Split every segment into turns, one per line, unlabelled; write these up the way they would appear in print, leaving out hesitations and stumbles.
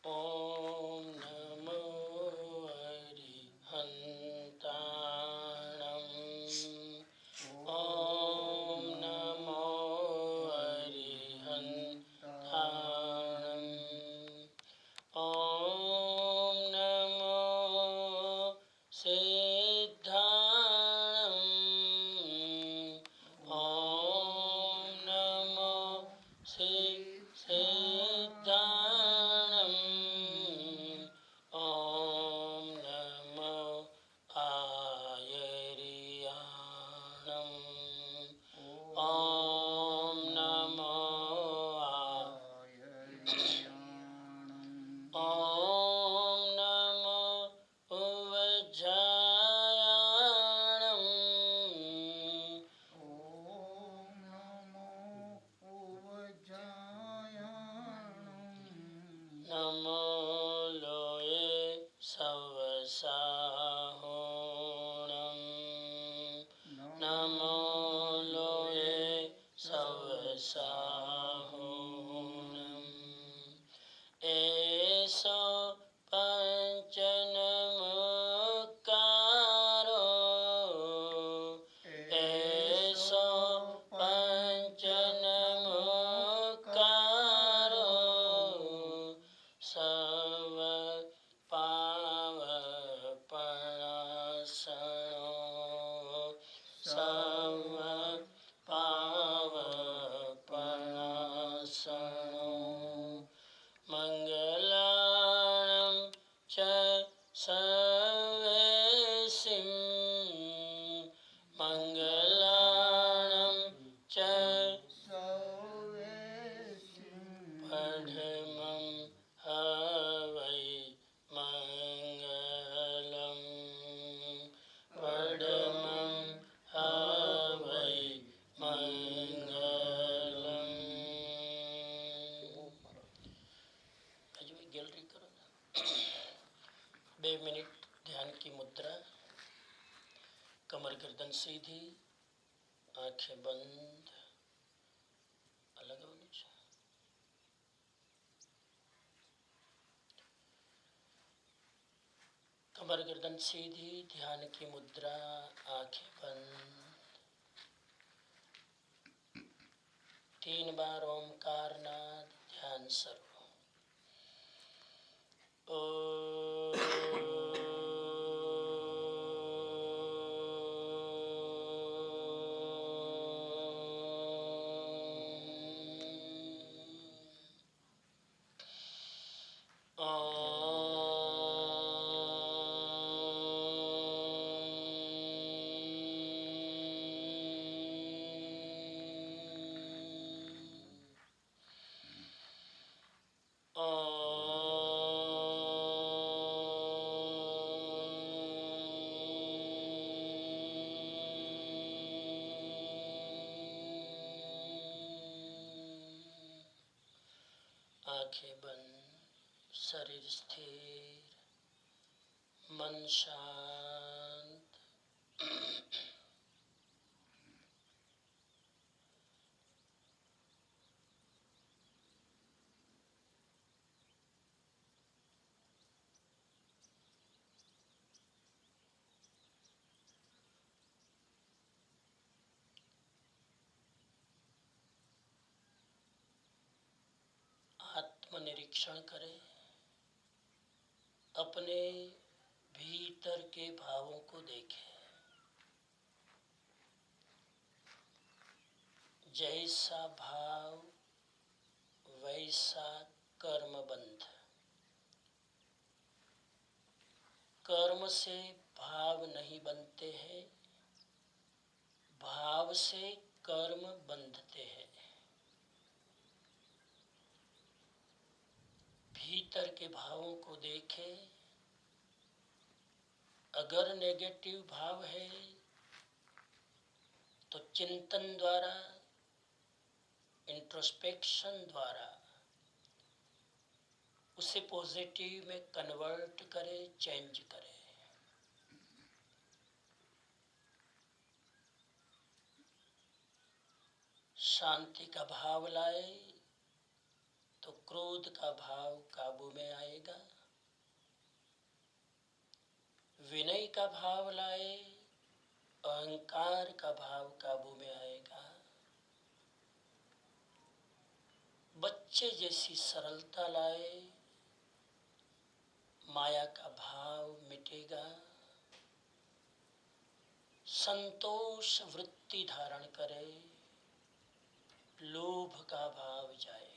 ॐ नमो अरिहन्ताणम् ॐ नमो अरिहन्ताणम् ॐ नमो सिद्धाणम् ॐ नमो सिद्धाणम् ॐ नमो आयर्याणम् ॐ नमो ॐ नमो उवज्जायाणम् नमो लोये सवसाहोणम् नमो लोये सवसाहोणम् एषो पञ्चनमुक्कारो एषो पञ्चनमुक्कारो सर्वपावपणासनो मङ्गलानं च सर्वेसिं मङ्गलानं च पठमं हवै मङ्गलम् पठमं हवै मंगलम। हजू गैलरी करो ना। 2 मिनट ध्यान की मुद्रा, कमर गर्दन सीधी, आंखें बंद, अलग होनी चाहिए। कमर गर्दन सीधी, ध्यान की मुद्रा, आंखें बंद। 3 बार ओमकार नाद, ध्यान सर्व। आंखें बंद, शरीर स्थिर, मन शांत। आत्मनिरीक्षण करें, अपने भीतर के भावों को देखें। जैसा भाव वैसा कर्म बंध। कर्म से भाव नहीं बनते हैं, भाव से कर्म बंधते हैं। भीतर के भावों को देखें। अगर नेगेटिव भाव है तो चिंतन द्वारा, इंट्रोस्पेक्शन द्वारा उसे पॉजिटिव में कन्वर्ट करे, चेंज करे। शांति का भाव लाए तो क्रोध क्रोध का भाव काबू में आएगा, विनय का भाव लाए, अहंकार का भाव काबू में आएगा, बच्चे जैसी सरलता लाए, माया का भाव मिटेगा, संतोष वृत्ति धारण करे, लोभ का भाव जाएगा।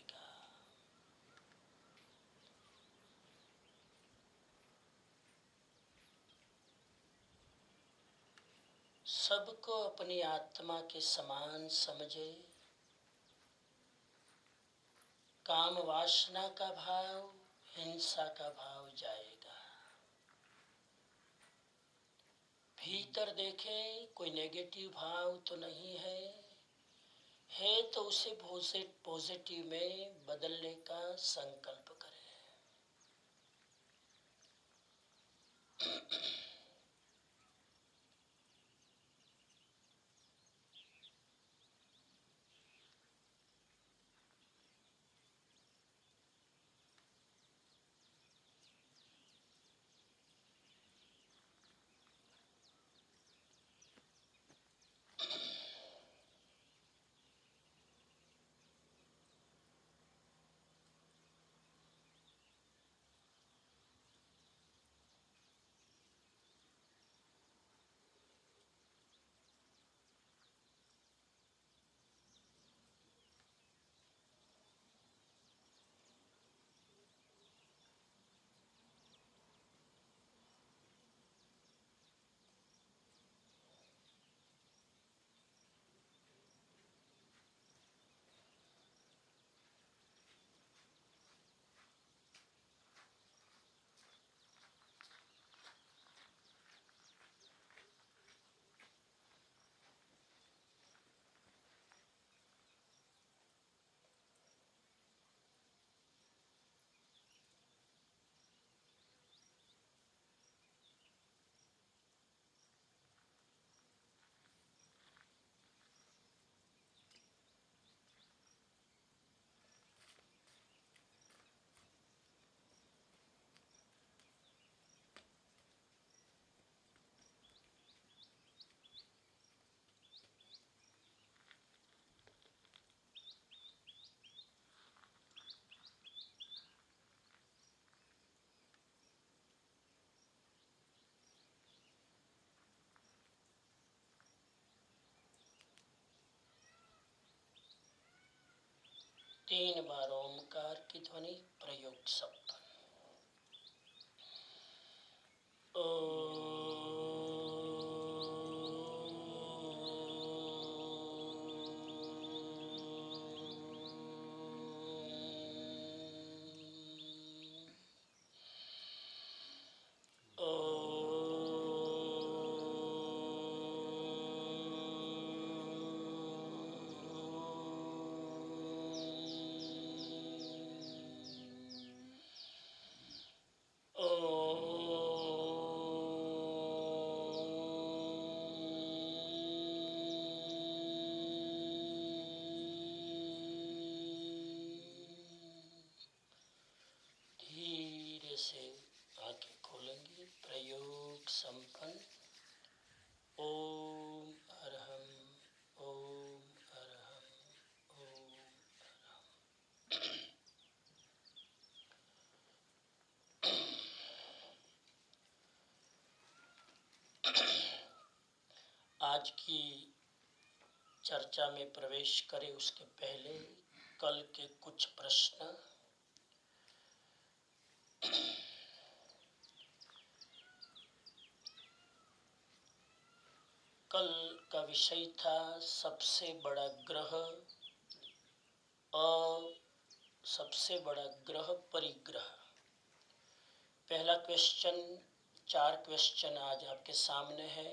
सबको अपनी आत्मा के समान समझे, काम वासना का भाव, हिंसा का भाव जाएगा। भीतर देखे कोई नेगेटिव भाव तो नहीं है तो उसे पॉजिटिव में बदलने का संकल्प करें। तीन बार ओमकार की ध्वनि प्रयोग संपन्न। से आंखें खोलेंगे। प्रयोग संपन्न। ओम अरहम, ओम अरहम, ओम अरहम। आज की चर्चा में प्रवेश करें उसके पहले कल के कुछ प्रश्न। कल का विषय था सबसे बड़ा ग्रह और सबसे बड़ा ग्रह परिग्रह। पहला क्वेश्चन, 4 क्वेश्चन आज आपके सामने है।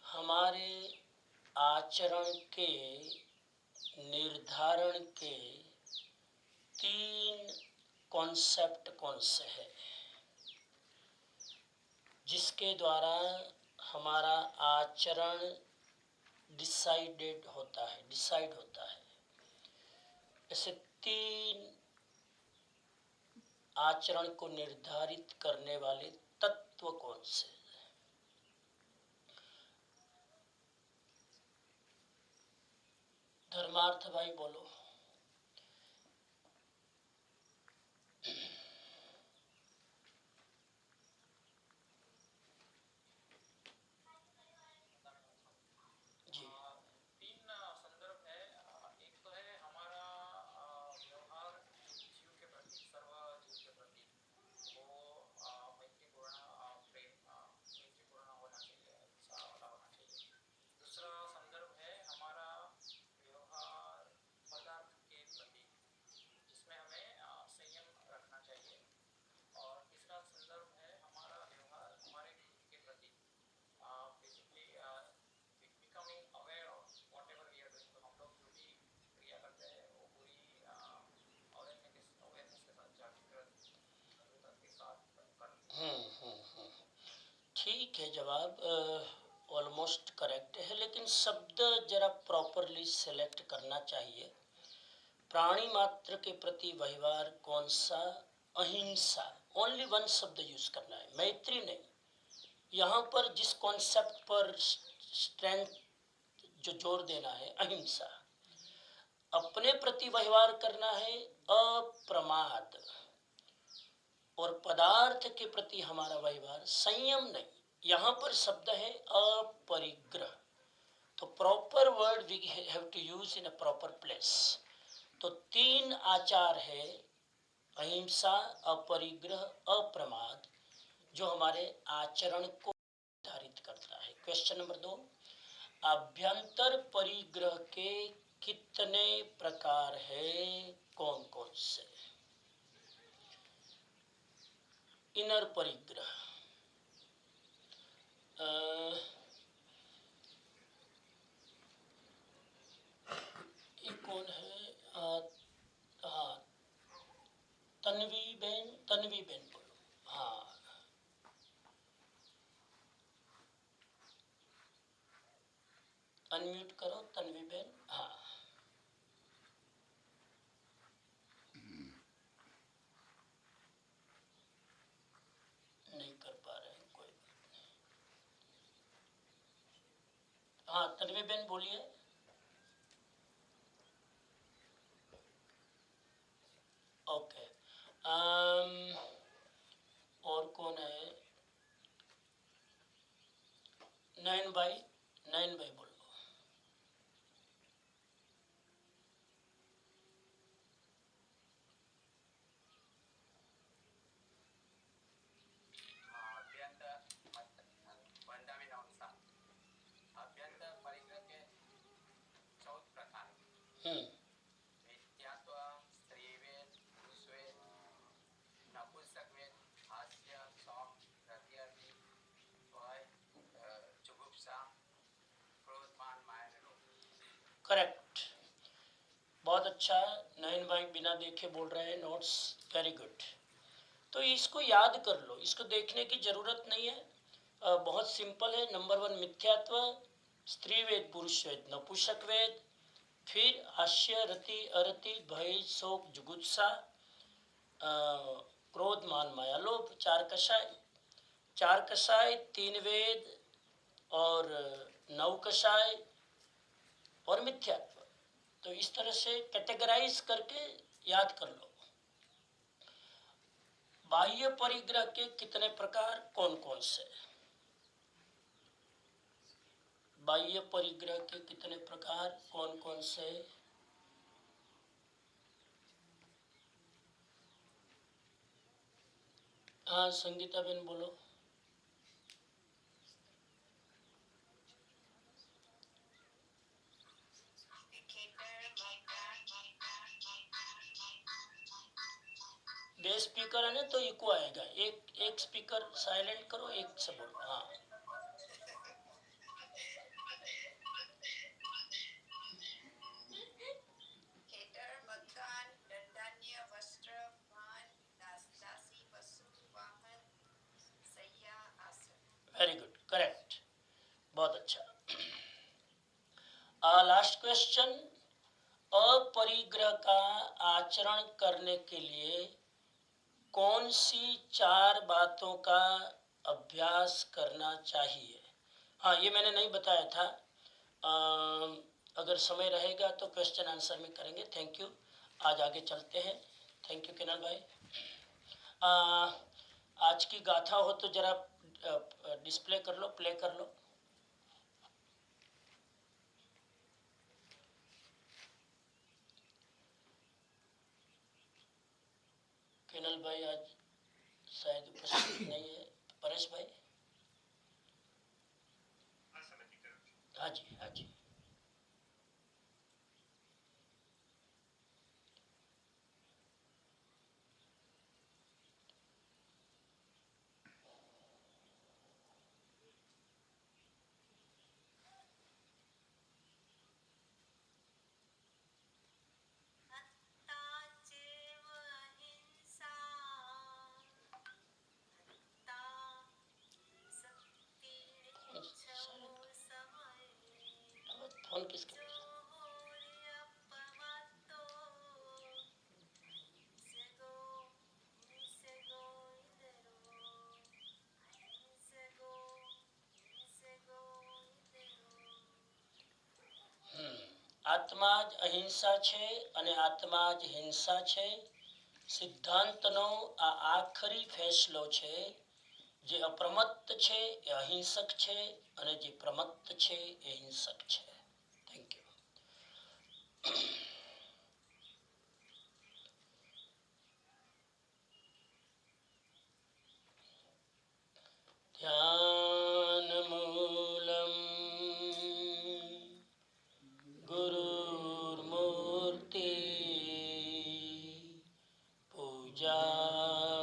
हमारे आचरण के निर्धारण के 3 कॉन्सेप्ट कौन से हैं जिसके द्वारा हमारा आचरण डिसाइड होता है। ऐसे 3 आचरण को निर्धारित करने वाले तत्व कौन से? धर्मार्थ भाई बोलो। ठीक है, जवाब ऑलमोस्ट करेक्ट है, लेकिन शब्द जरा प्रॉपरली सेलेक्ट करना चाहिए। प्राणी मात्र के प्रति व्यवहार कौन सा? अहिंसा। ओनली वन शब्द यूज करना है, मैत्री नहीं। यहाँ पर जिस कॉन्सेप्ट पर स्ट्रेंथ जो जोर देना है, अहिंसा। अपने प्रति व्यवहार करना है अप्रमाद, और पदार्थ के प्रति हमारा व्यवहार संयम नहीं। यहाँ पर शब्द है अपरिग्रह। तो proper word we have to use in a proper place. तो 3 आचार है, अहिंसा, अपरिग्रह, अप्रमाद, जो हमारे आचरण को निर्धारित करता है। क्वेश्चन नंबर 2, अभ्यंतर परिग्रह के कितने प्रकार है? कौन कौन से? इनर परिग्रह, ये कौन है? हाँ, तन्वी बेन बोलो। हाँ, अनम्यूट करो तन्वी बेन। हाँ, नहीं कर पा रहे हैं, कोई बात नहीं। हाँ, तन्वी बेन बोलिए। ओके, और कौन है? नयन भाई बोलो। करेक्ट, बहुत अच्छा। नयन भाई बिना देखे बोल रहे हैं नोट्स, वेरी गुड। तो इसको याद कर लो, इसको देखने की जरूरत नहीं है, बहुत सिंपल है। नंबर 1 मिथ्यात्व, स्त्री वेद पुरुष वेद नपुंसक वेद, फिर हास्य, रति, अरति, भय, शोक, जुगुप्सा, क्रोध, मान, माया, लोभ, 4 कषाय। 4 कषाय, 3 वेद और 9 कषाय और मिथ्यात्व। तो इस तरह से कैटेगराइज करके याद कर लो। बाह्य परिग्रह के कितने प्रकार, कौन कौन से? बाह्य परिग्रह के कितने प्रकार, कौन कौन से? हाँ, संगीता बेन बोलो। बेस स्पीकर है ना, तो इको आएगा। एक स्पीकर साइलेंट करो, एक से बोलो। हाँ, वेरी गुड, करेक्ट, बहुत अच्छा। लास्ट क्वेश्चन, अपरिग्रह का आचरण करने के लिए कौन सी 4 बातों का अभ्यास करना चाहिए? हाँ, ये मैंने नहीं बताया था। अगर समय रहेगा तो क्वेश्चन आंसर में करेंगे। Thank you. आज आगे चलते हैं। थैंक यू किनल भाई। आज की गाथा हो तो जरा डिस्प्ले कर लो, प्ले कर लो। किनल भाई आज शायद उपस्थित नहीं है। परेश भाई। हाँ जी, हाँ जी। फोन किसके? આત્મા જ અહિંસા છે અને આત્મા જ હિંસા છે. સિદ્ધાંતનો આ આખરી ફેસલો છે. જે અપ્રમત્ત છે એ અહિંસક છે અને જે પ્રમત્ત છે એ હિંસક છે. Thank you. ध्यान मूलम गुरुर्मूर्ति पूजा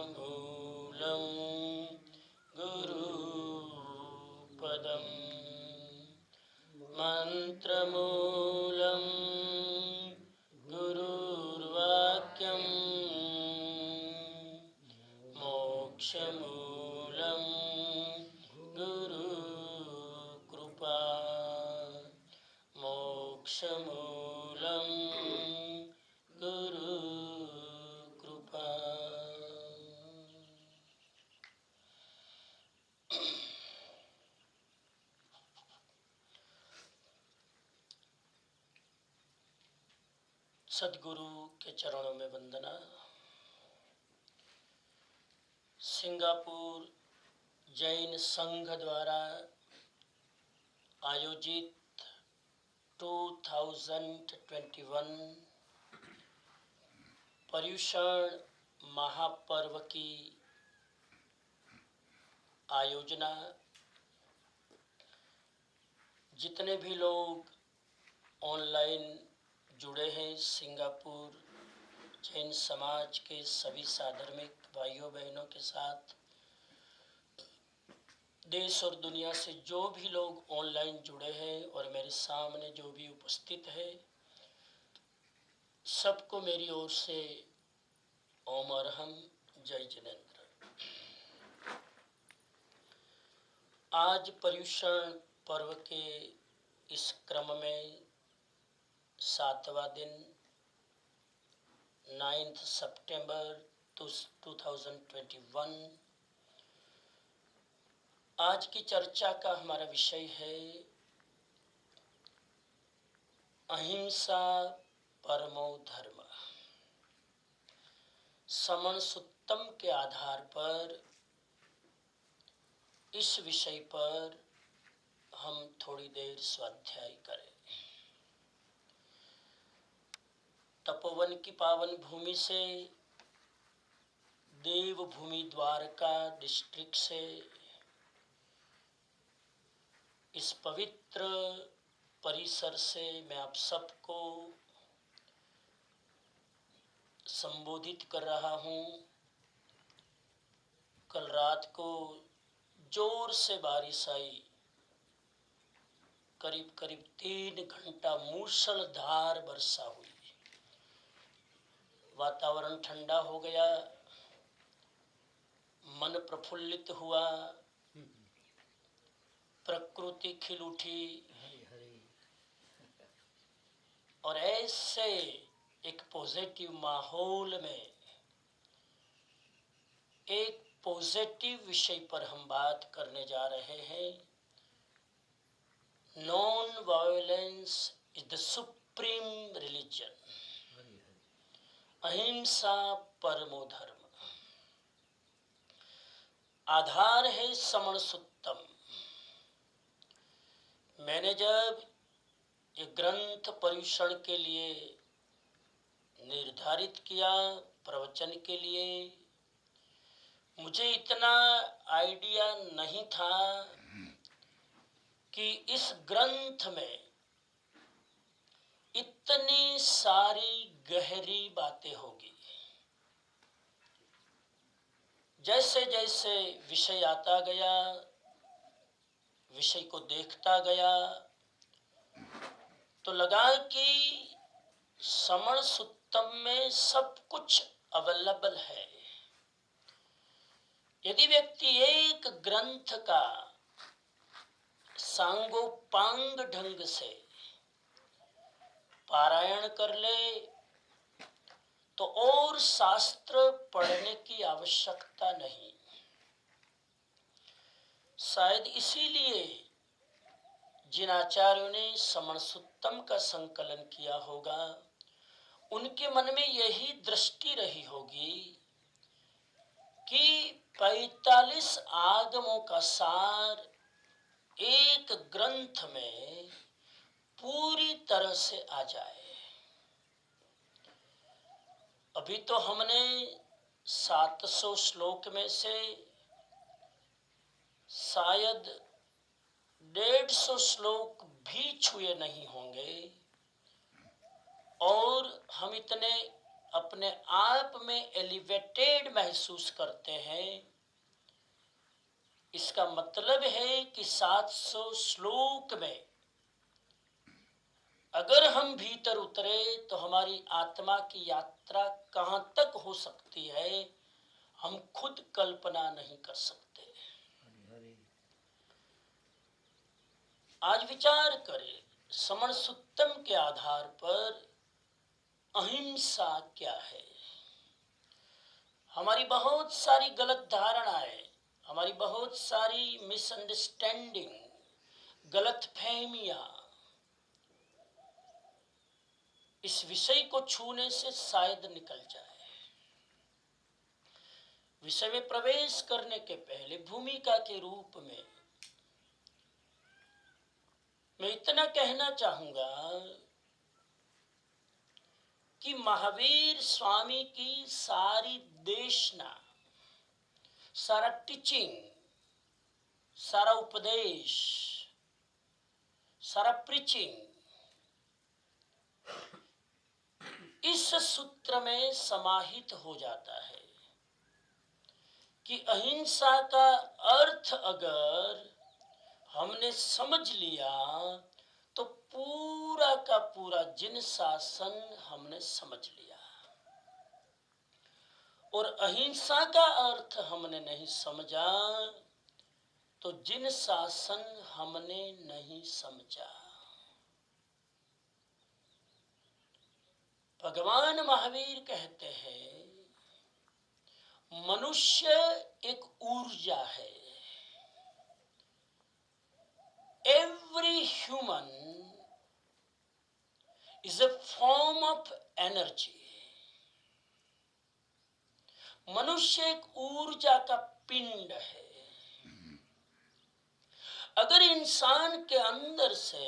मूलम गुरुपदम मंत्रमूलम गुरुर्वाक्यम मोक्षमूलम गुरुकृपा मोक्षमूलम गुरुकृपा. सदगुरु के चरणों में वंदना. सिंगापुर जैन संघ द्वारा आयोजित 2021 पर्युषण महापर्व की आयोजना जितने भी लोग ऑनलाइन जुड़े हैं सिंगापुर जैन समाज के सभी साधर्मिक भाइयों बहनों के साथ, देश और दुनिया से जो भी लोग ऑनलाइन जुड़े हैं और मेरे सामने जो भी उपस्थित है, सबको मेरी ओर से ओम अरहम, जय जिनेन्द्र. आज पर्युषण पर्व के इस क्रम में 7वां दिन 9 सितंबर 2021. आज की चर्चा का हमारा विषय है अहिंसा परमो धर्म. समण सुत्तम के आधार पर इस विषय पर हम थोड़ी देर स्वाध्याय करें. तपोवन की पावन भूमि से, देवभूमि द्वारका डिस्ट्रिक्ट से, इस पवित्र परिसर से मैं आप सबको संबोधित कर रहा हूँ. कल रात को जोर से बारिश आई. करीब करीब 3 घंटा मूसलाधार वर्षा हुई. वातावरण ठंडा हो गया, मन प्रफुल्लित हुआ, प्रकृति खिल उठी और ऐसे एक पॉजिटिव माहौल में एक पॉजिटिव विषय पर हम बात करने जा रहे हैं। Non violence is the supreme religion. अहिंसा परमो धर्म। आधार है समण सुत्तम। मैंने जब ये ग्रंथ पर्युषण के लिए निर्धारित किया, प्रवचन के लिए, मुझे इतना आइडिया नहीं था कि इस ग्रंथ में इतनी सारी गहरी बातें होगी। जैसे जैसे विषय आता गया, विषय को देखता गया, तो लगा कि समण सुत्तम में सब कुछ अवेलेबल है। यदि व्यक्ति एक ग्रंथ का सांगोपांग ढंग से पारायण कर ले तो और शास्त्र पढ़ने की आवश्यकता नहीं। शायद इसीलिए जिन आचार्यों ने समण सुत्तम का संकलन किया होगा, उनके मन में यही दृष्टि रही होगी कि 45 आगमों का सार एक ग्रंथ में पूरी तरह से आ जाए। अभी तो हमने 700 श्लोक में से शायद 150 श्लोक भी छुए नहीं होंगे, और हम इतने अपने आप में एलिवेटेड महसूस करते हैं। इसका मतलब है कि 700 श्लोक में अगर हम भीतर उतरे तो हमारी आत्मा की यात्रा कहां तक हो सकती है, हम खुद कल्पना नहीं कर सकते। आज विचार करें, समण सुत्तम के आधार पर अहिंसा क्या है। हमारी बहुत सारी गलत धारणाएं, हमारी बहुत सारी मिसअंडरस्टैंडिंग, गलत फहमियां इस विषय को छूने से शायद निकल जाए। विषय में प्रवेश करने के पहले भूमिका के रूप में मैं इतना कहना चाहूंगा कि महावीर स्वामी की सारी देशना, सारा टीचिंग, सारा उपदेश, सारा प्रीचिंग इस सूत्र में समाहित हो जाता है कि अहिंसा का अर्थ अगर हमने समझ लिया तो पूरा का पूरा जिन शासन हमने समझ लिया, और अहिंसा का अर्थ हमने नहीं समझा तो जिन शासन हमने नहीं समझा। भगवान महावीर कहते हैं, मनुष्य एक ऊर्जा है। Every human is a form of energy. मनुष्य एक ऊर्जा का पिंड है। अगर इंसान के अंदर से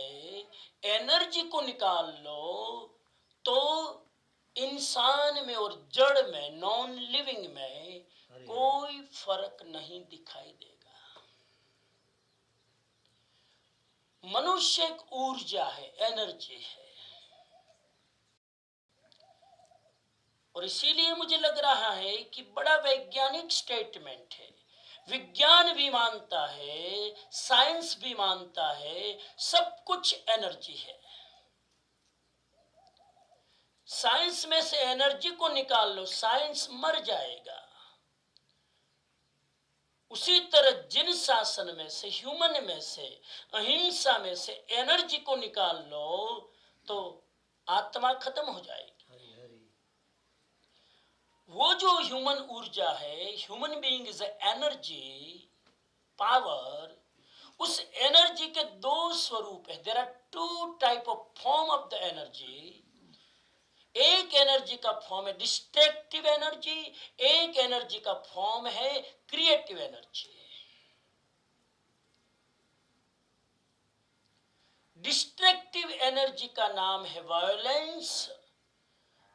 एनर्जी को निकाल लो तो इंसान में और जड़ में, नॉन लिविंग में कोई फर्क नहीं दिखाई देगा। मनुष्य एक ऊर्जा है, एनर्जी है। और इसीलिए मुझे लग रहा है कि बड़ा वैज्ञानिक स्टेटमेंट है। विज्ञान भी मानता है, साइंस भी मानता है, सब कुछ एनर्जी है। साइंस में से एनर्जी को निकाल लो, साइंस मर जाएगा। उसी तरह जिन शासन में से, ह्यूमन में से, अहिंसा में से एनर्जी को निकाल लो तो आत्मा खत्म हो जाएगी। वो जो ह्यूमन ऊर्जा है, human being is energy, power, उस एनर्जी के दो स्वरूप है। There are two type of form of the energy. एक एनर्जी का फॉर्म है डिस्ट्रक्टिव एनर्जी, एक एनर्जी का फॉर्म है क्रिएटिव एनर्जी। डिस्ट्रक्टिव एनर्जी का नाम है वायोलेंस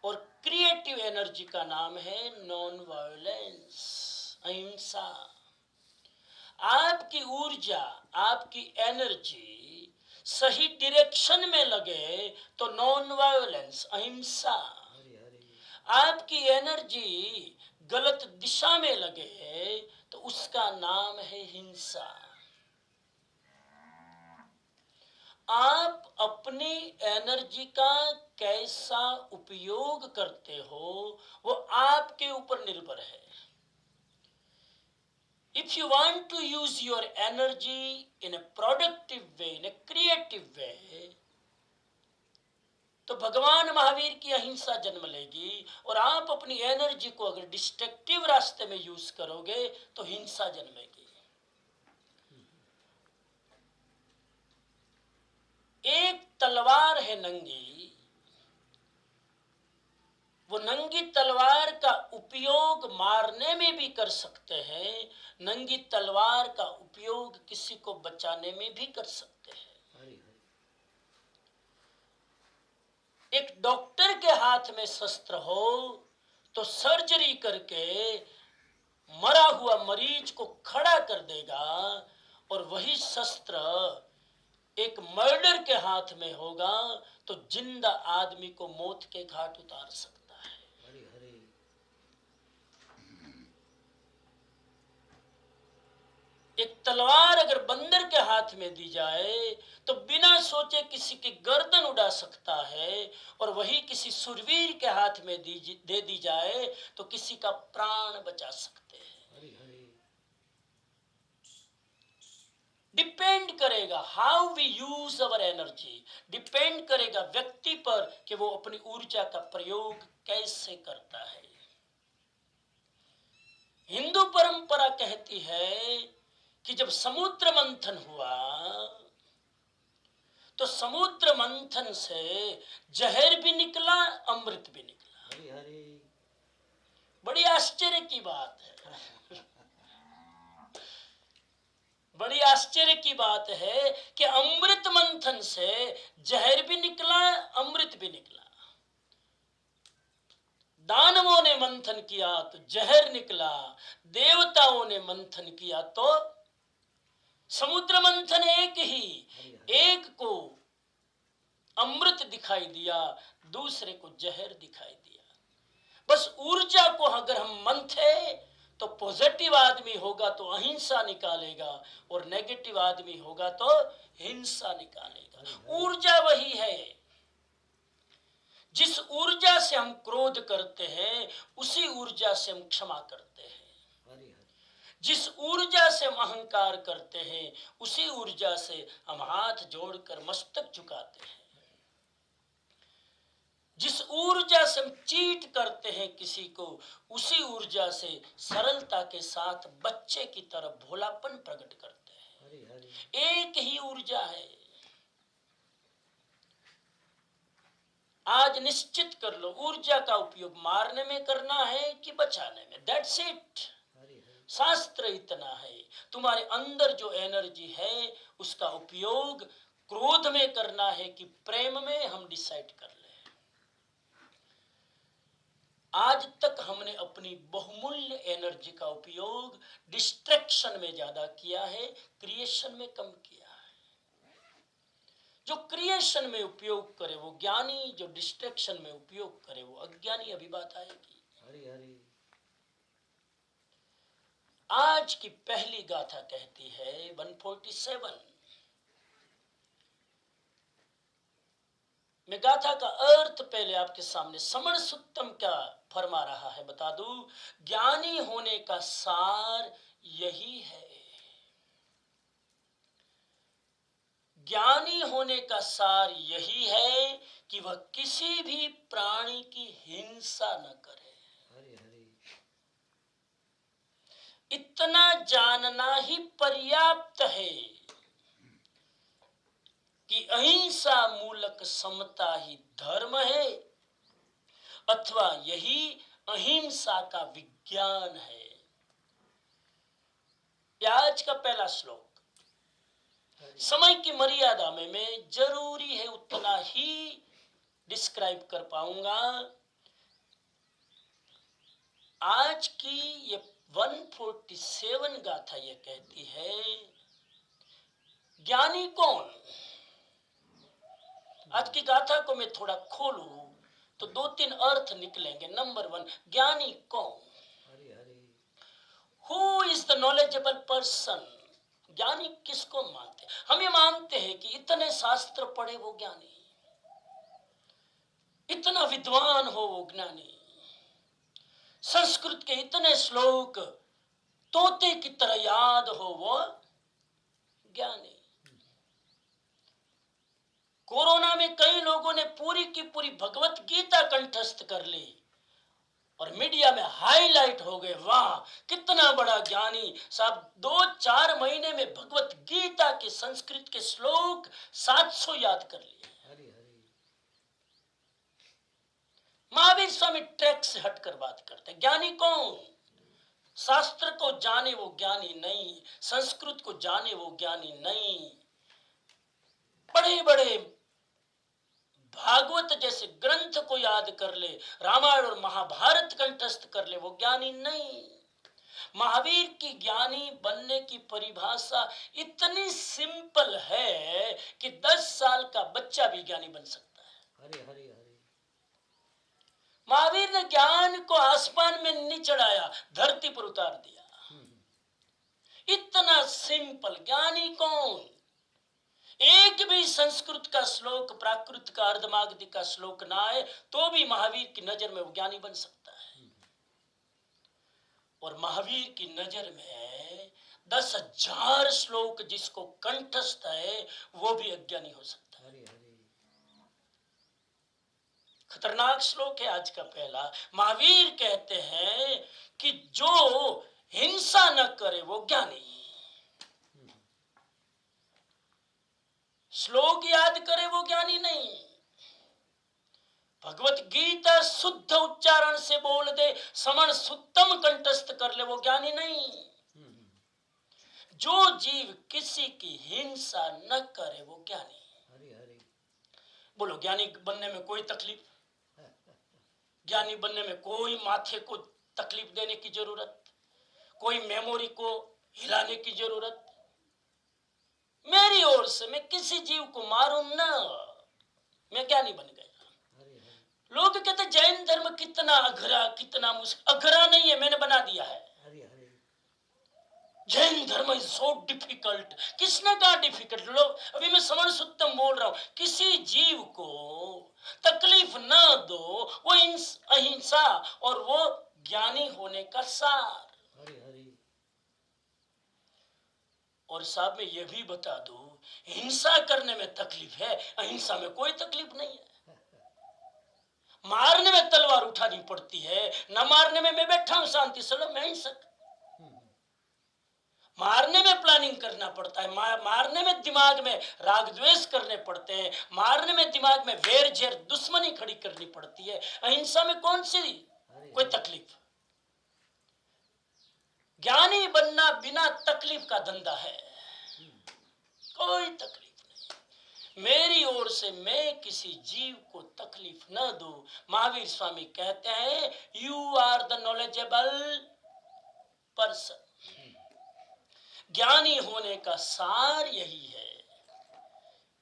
और क्रिएटिव एनर्जी का नाम है नॉन वायोलेंस, अहिंसा। आपकी ऊर्जा, आपकी एनर्जी सही डायरेक्शन में लगे तो नॉन वायोलेंस, अहिंसा। आपकी एनर्जी गलत दिशा में लगे तो उसका नाम है हिंसा। आप अपनी एनर्जी का कैसा उपयोग करते हो वो आपके ऊपर निर्भर है। If you want to use your energy in a productive way, in a creative way, तो भगवान महावीर की अहिंसा जन्म लेगी। और आप अपनी एनर्जी को अगर डिस्ट्रक्टिव रास्ते में यूज करोगे तो हिंसा जन्मेगी। एक तलवार है नंगी, वो नंगी तलवार का उपयोग मारने में भी कर सकते हैं, नंगी तलवार का उपयोग किसी को बचाने में भी कर सकते हैं। एक डॉक्टर के हाथ में शस्त्र हो तो सर्जरी करके मरा हुआ मरीज को खड़ा कर देगा, और वही शस्त्र एक मर्डर के हाथ में होगा तो जिंदा आदमी को मौत के घाट उतार सकता है। एक तलवार अगर बंदर के हाथ में दी जाए तो बिना सोचे किसी की गर्दन उड़ा सकता है, और वही किसी सुरवीर के हाथ में दे दी जाए तो किसी का प्राण बचा सकते हैं। डिपेंड करेगा how we use our energy, depend करेगा व्यक्ति पर कि वो अपनी ऊर्जा का प्रयोग कैसे करता है। हिंदू परंपरा कहती है कि जब समुद्र मंथन हुआ तो समुद्र मंथन से जहर भी निकला, अमृत भी निकला। बड़ी आश्चर्य की बात है, बड़ी आश्चर्य की बात है कि अमृत मंथन से जहर भी निकला, अमृत भी निकला। दानवों ने मंथन किया तो जहर निकला, देवताओं ने मंथन किया तो समुद्र मंथन एक ही, एक को अमृत दिखाई दिया, दूसरे को जहर दिखाई दिया। बस ऊर्जा को अगर हम मंथे तो पॉजिटिव आदमी होगा तो अहिंसा निकालेगा, और नेगेटिव आदमी होगा तो हिंसा निकालेगा। ऊर्जा वही है। जिस ऊर्जा से हम क्रोध करते हैं उसी ऊर्जा से हम क्षमा करते हैं। जिस ऊर्जा से हम अहंकार करते हैं उसी ऊर्जा से हम हाथ जोड़कर मस्तक झुकाते हैं। जिस ऊर्जा से हम चीट करते हैं किसी को, उसी ऊर्जा से सरलता के साथ बच्चे की तरह भोलापन प्रकट करते हैं। एक ही ऊर्जा है। आज निश्चित कर लो ऊर्जा का उपयोग मारने में करना है कि बचाने में। That's it. शास्त्र इतना है। तुम्हारे अंदर जो एनर्जी है उसका उपयोग क्रोध में करना है कि प्रेम में, हम डिसाइड कर ले। आज तक हमने अपनी बहुमूल्य एनर्जी का उपयोग डिस्ट्रैक्शन में ज्यादा किया है, क्रिएशन में कम किया है। जो क्रिएशन में उपयोग करे वो ज्ञानी, जो डिस्ट्रैक्शन में उपयोग करे वो अज्ञानी। अभी बात आएगी। हरि हरि। आज की पहली गाथा कहती है 147। मैं गाथा का अर्थ पहले आपके सामने समण सुत्तम क्या फरमा रहा है बता दूं। ज्ञानी होने का सार यही है। ज्ञानी होने का सार यही है कि वह किसी भी प्राणी की हिंसा न करे। इतना जानना ही पर्याप्त है कि अहिंसा मूलक समता ही धर्म है, अथवा यही अहिंसा का विज्ञान है। आज का पहला श्लोक समय की मर्यादा में मैं जरूरी है उतना ही डिस्क्राइब कर पाऊंगा। आज की ये 147 गाथा ये कहती है, ज्ञानी कौन। आज की गाथा को मैं थोड़ा खोलूं तो 2-3 अर्थ निकलेंगे। नंबर 1, ज्ञानी कौन। Who is the knowledgeable person. ज्ञानी किसको मानते हैं? हम ये मानते हैं कि इतने शास्त्र पढ़े वो ज्ञानी, इतना विद्वान हो वो ज्ञानी, संस्कृत के इतने श्लोक तोते की तरह याद हो वो ज्ञानी। कोरोना में कई लोगों ने पूरी की पूरी भगवत गीता कंठस्थ कर ली और मीडिया में हाईलाइट हो गए, वाह कितना बड़ा ज्ञानी साहब, 2-4 महीने में भगवत गीता के संस्कृत के श्लोक 700 याद कर लिए। महावीर स्वामी ट्रैक से हटकर बात करते हैं। ज्ञानी कौन? शास्त्र को जाने वो ज्ञानी नहीं, संस्कृत को जाने वो ज्ञानी नहीं, बड़े बड़े भागवत जैसे ग्रंथ को याद कर ले, रामायण और महाभारत कंठस्थ कर ले, वो ज्ञानी नहीं। महावीर की ज्ञानी बनने की परिभाषा इतनी सिंपल है कि 10 साल का बच्चा भी ज्ञानी बन सकता है। हरे हरे हरे। महावीर ने ज्ञान को आसमान में नहीं चढ़ाया, धरती पर उतार दिया। इतना सिंपल। ज्ञानी कौन? एक भी संस्कृत का श्लोक, प्राकृत का, अर्धमागधी का श्लोक ना आए तो भी महावीर की नजर में वो ज्ञानी बन सकता है। और महावीर की नजर में 10,000 श्लोक जिसको कंठस्थ है वो भी अज्ञानी हो सकता है। खतरनाक श्लोक है आज का पहला। महावीर कहते हैं कि जो हिंसा न करे वो ज्ञानी। श्लोक याद करे वो ज्ञानी नहीं। भगवत गीता शुद्ध उच्चारण से बोल दे, समण सुत्तम कंठस्थ कर ले, वो ज्ञानी नहीं। जो जीव किसी की हिंसा न करे वो ज्ञानी। बोलो, ज्ञानी बनने में कोई तकलीफ? ज्ञानी बनने में कोई माथे को तकलीफ देने की जरूरत, कोई मेमोरी को हिलाने की जरूरत? मेरी ओर से मैं किसी जीव को मारूं ना, मैं ज्ञानी बन गया। लोग कहते जैन धर्म कितना अघरा, कितना मुश्किल। अघरा नहीं है, मैंने बना दिया है। जैन धर्म इज सो डिफिकल्ट। किसने कहा डिफिकल्ट? लोग, अभी मैं समण सुत्तम बोल रहा हूं, किसी जीव को तकलीफ ना दो, वो अहिंसा और वो ज्ञानी होने का सार। और साहब मैं ये भी बता दूं, हिंसा करने में तकलीफ है, अहिंसा में कोई तकलीफ नहीं है। मारने में तलवार उठानी पड़ती है, न मारने में मैं बैठा हूं शांति से, लो मैं अहिंसक। मारने में प्लानिंग करना पड़ता है, मारने में दिमाग में राग द्वेष करने पड़ते हैं, मारने में दिमाग में वेर झेर दुश्मनी खड़ी करनी पड़ती है। अहिंसा में कौन सी कोई तकलीफ? ज्ञानी बनना बिना तकलीफ का धंधा है, कोई तकलीफ नहीं। मेरी ओर से मैं किसी जीव को तकलीफ न दूं। महावीर स्वामी कहते हैं, you are the knowledgeable person. ज्ञानी होने का सार यही है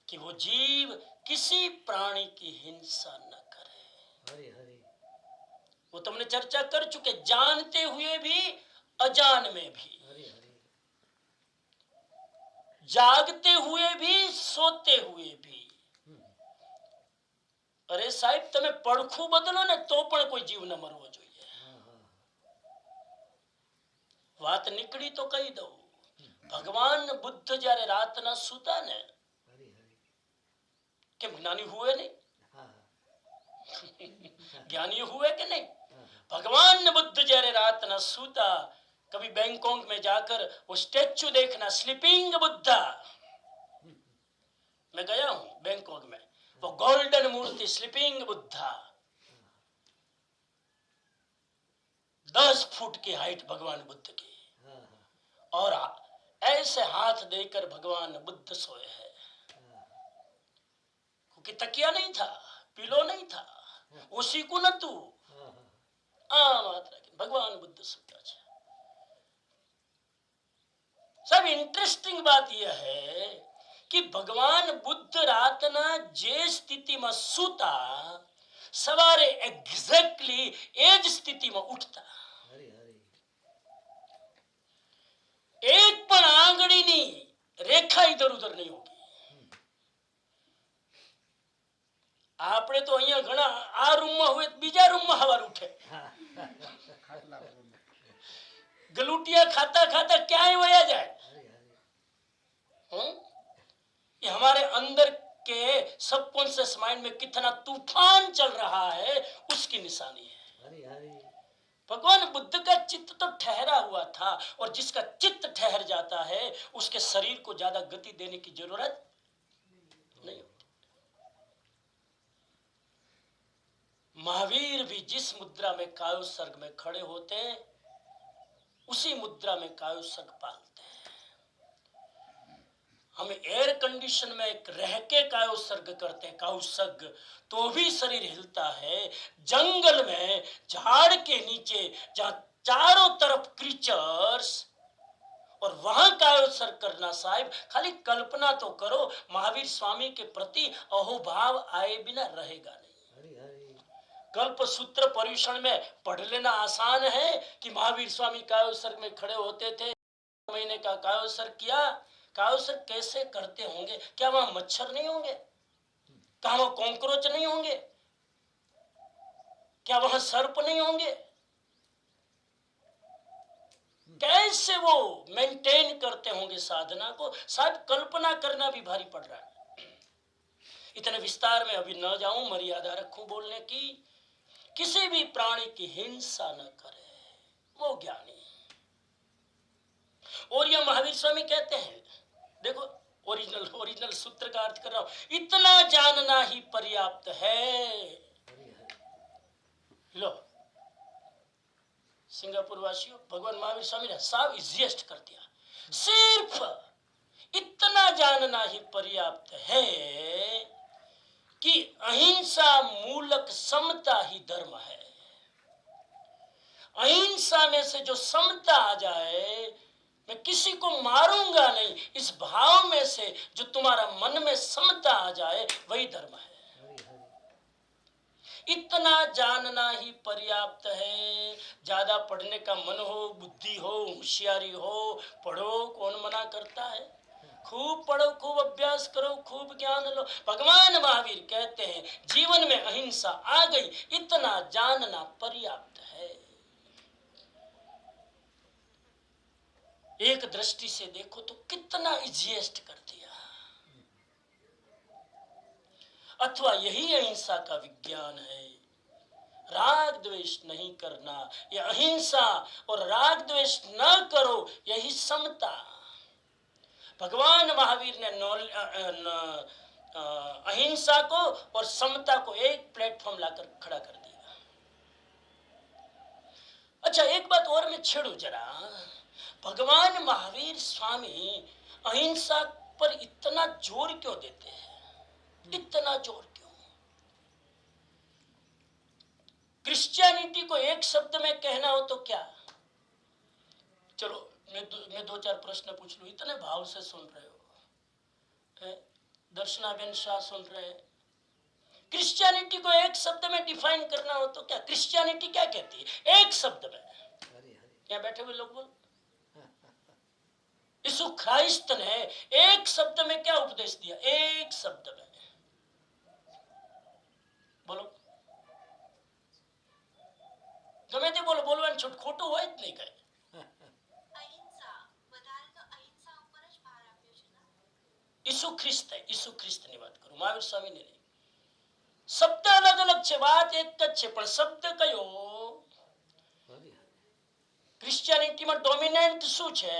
कि वो जीव किसी प्राणी की हिंसा न करे। वो तुमने चर्चा कर चुके, जानते हुए भी अजान में भी, जागते हुए भी सोते हुए भी। अरे साहिब તમે પડખું બદલો ને તો પણ કોઈ જીવ ન મરવો જોઈએ। વાત નીકળી તો કહી દઉં। ભગવાન બુદ્ધ જ્યારે રાતના સૂતા ને, કેમ જ્ઞાની હુએ નહીં? ज्ञानी हुए कि नहीं? भगवान बुद्ध जયારે रातना सूता कभी बैंकॉक में जाकर वो स्टैच्यू देखना, स्लीपिंग बुद्धा। मैं गया हूं बैंकॉक में, वो गोल्डन मूर्ति स्लीपिंग बुद्धा, 10 फुट की हाइट भगवान बुद्ध की, और ऐसे हाथ देकर भगवान बुद्ध सोए हैं, क्योंकि तकिया नहीं था, पिलो नहीं था, उसी को न तू भगवान बुद्ध सोता है। सब इंटरेस्टिंग बात यह है कि भगवान बुद्ध रातना जे स्थिति में सूता, सवारे एग्जैक्टली एज स्थिति में उठता। एक पण आंगळीनी रेखा इधर उधर नहीं होगी। આપણે તો અહીંયા ઘણા આ રૂમમાં હોય બીજા રૂમમાં હવાર ઉઠે, ગલુટિયા खाता खाता क्या ही वया जाए। ये हमारे अंदर के सबकॉन्शियस माइंड में कितना तूफान चल रहा है उसकी निशानी है। भगवान बुद्ध का चित्त तो ठहरा हुआ था, और जिसका चित्त ठहर जाता है उसके शरीर को ज्यादा गति देने की जरूरत नहीं होती। महावीर भी जिस मुद्रा में कायोत्सर्ग में खड़े होते हैं उसी मुद्रा में कायोत्सर्ग पालते हैं। हम एयर कंडीशन में एक रह के कायोत्सर्ग करते हैं, कायोत्सर्ग, तो भी शरीर हिलता है। जंगल में झाड़ के नीचे जहां चारों तरफ क्रीचर्स, और वहां कायोत्सर्ग करना साहिब, खाली कल्पना तो करो, महावीर स्वामी के प्रति अहोभाव आए बिना रहेगा नहीं। कल्प सूत्र पर्युषण में पढ़ लेना आसान है कि महावीर स्वामी कायोत्सर्ग में खड़े होते थे, महीने का कायोत्सर्ग किया। कायोत्सर्ग कैसे करते होंगे? क्या वहां मच्छर नहीं होंगे? क्या वहां कॉकरोच नहीं होंगे? क्या वहां सर्प नहीं होंगे? कैसे वो मेंटेन करते होंगे साधना को? शायद कल्पना करना भी भारी पड़ रहा है। इतने विस्तार में अभी न जाऊं, मर्यादा रखूं बोलने की। किसी भी प्राणी की हिंसा न करे, वो ज्ञानी। और यह महावीर स्वामी कहते हैं, देखो ओरिजिनल सूत्र का अर्थ कर रहा हूं, इतना जानना ही पर्याप्त है। लो सिंगापुर वासियों, भगवान महावीर स्वामी ने साफ इजिएस्ट कर दिया, सिर्फ इतना जानना ही पर्याप्त है कि अहिंसा मूलक समता ही धर्म है। अहिंसा में से जो समता आ जाए, मैं किसी को मारूंगा नहीं, इस भाव में से जो तुम्हारा मन में समता आ जाए, वही धर्म है। इतना जानना ही पर्याप्त है। ज्यादा पढ़ने का मन हो, बुद्धि हो, होशियारी हो, पढ़ो, कौन मना करता है? खूब पढ़ो, खूब अभ्यास करो, खूब ज्ञान लो। भगवान महावीर कहते हैं जीवन में अहिंसा आ गई, इतना जानना पर्याप्त है। एक दृष्टि से देखो तो कितना इजिएस्ट कर दिया। अथवा यही अहिंसा का विज्ञान है, राग द्वेष नहीं करना। यह अहिंसा और राग द्वेष न करो, यही समता। भगवान महावीर ने अहिंसा को और समता को एक प्लेटफॉर्म लाकर खड़ा कर दिया। अच्छा, एक बात और मैं छेड़ू जरा। भगवान महावीर स्वामी अहिंसा पर इतना जोर क्यों देते हैं? इतना जोर क्यों? क्रिश्चियनिटी को एक शब्द में कहना हो तो क्या? चलो मैं दो चार प्रश्न पूछ लूं, इतने भाव से सुन रहे हो। दर्शनाबेन शाह सुन रहे हैं। क्रिश्चियनिटी को एक शब्द में डिफाइन करना हो तो क्या? क्रिश्चियनिटी क्या कहती है एक शब्द में? यहाँ बैठे हुए लोग बोल। यीशु क्राइस्ट ने एक शब्द में क्या उपदेश दिया? एक शब्द में बोलो, गमे ते बोलो, बोलवान छूट खोटू हो ज नहीं कहे। यीशु ख्रिस्त है, यीशु ख्रिस्त ની વાત કરું, મહાવીર સ્વામી ની નહીં। શબ્દ અલગ અલગ છે, વાત એક જ છે, પણ શબ્દ કયો? ક્રિશ્ચિયાનિટીમાં ડોમિનેન્ટ શું છે?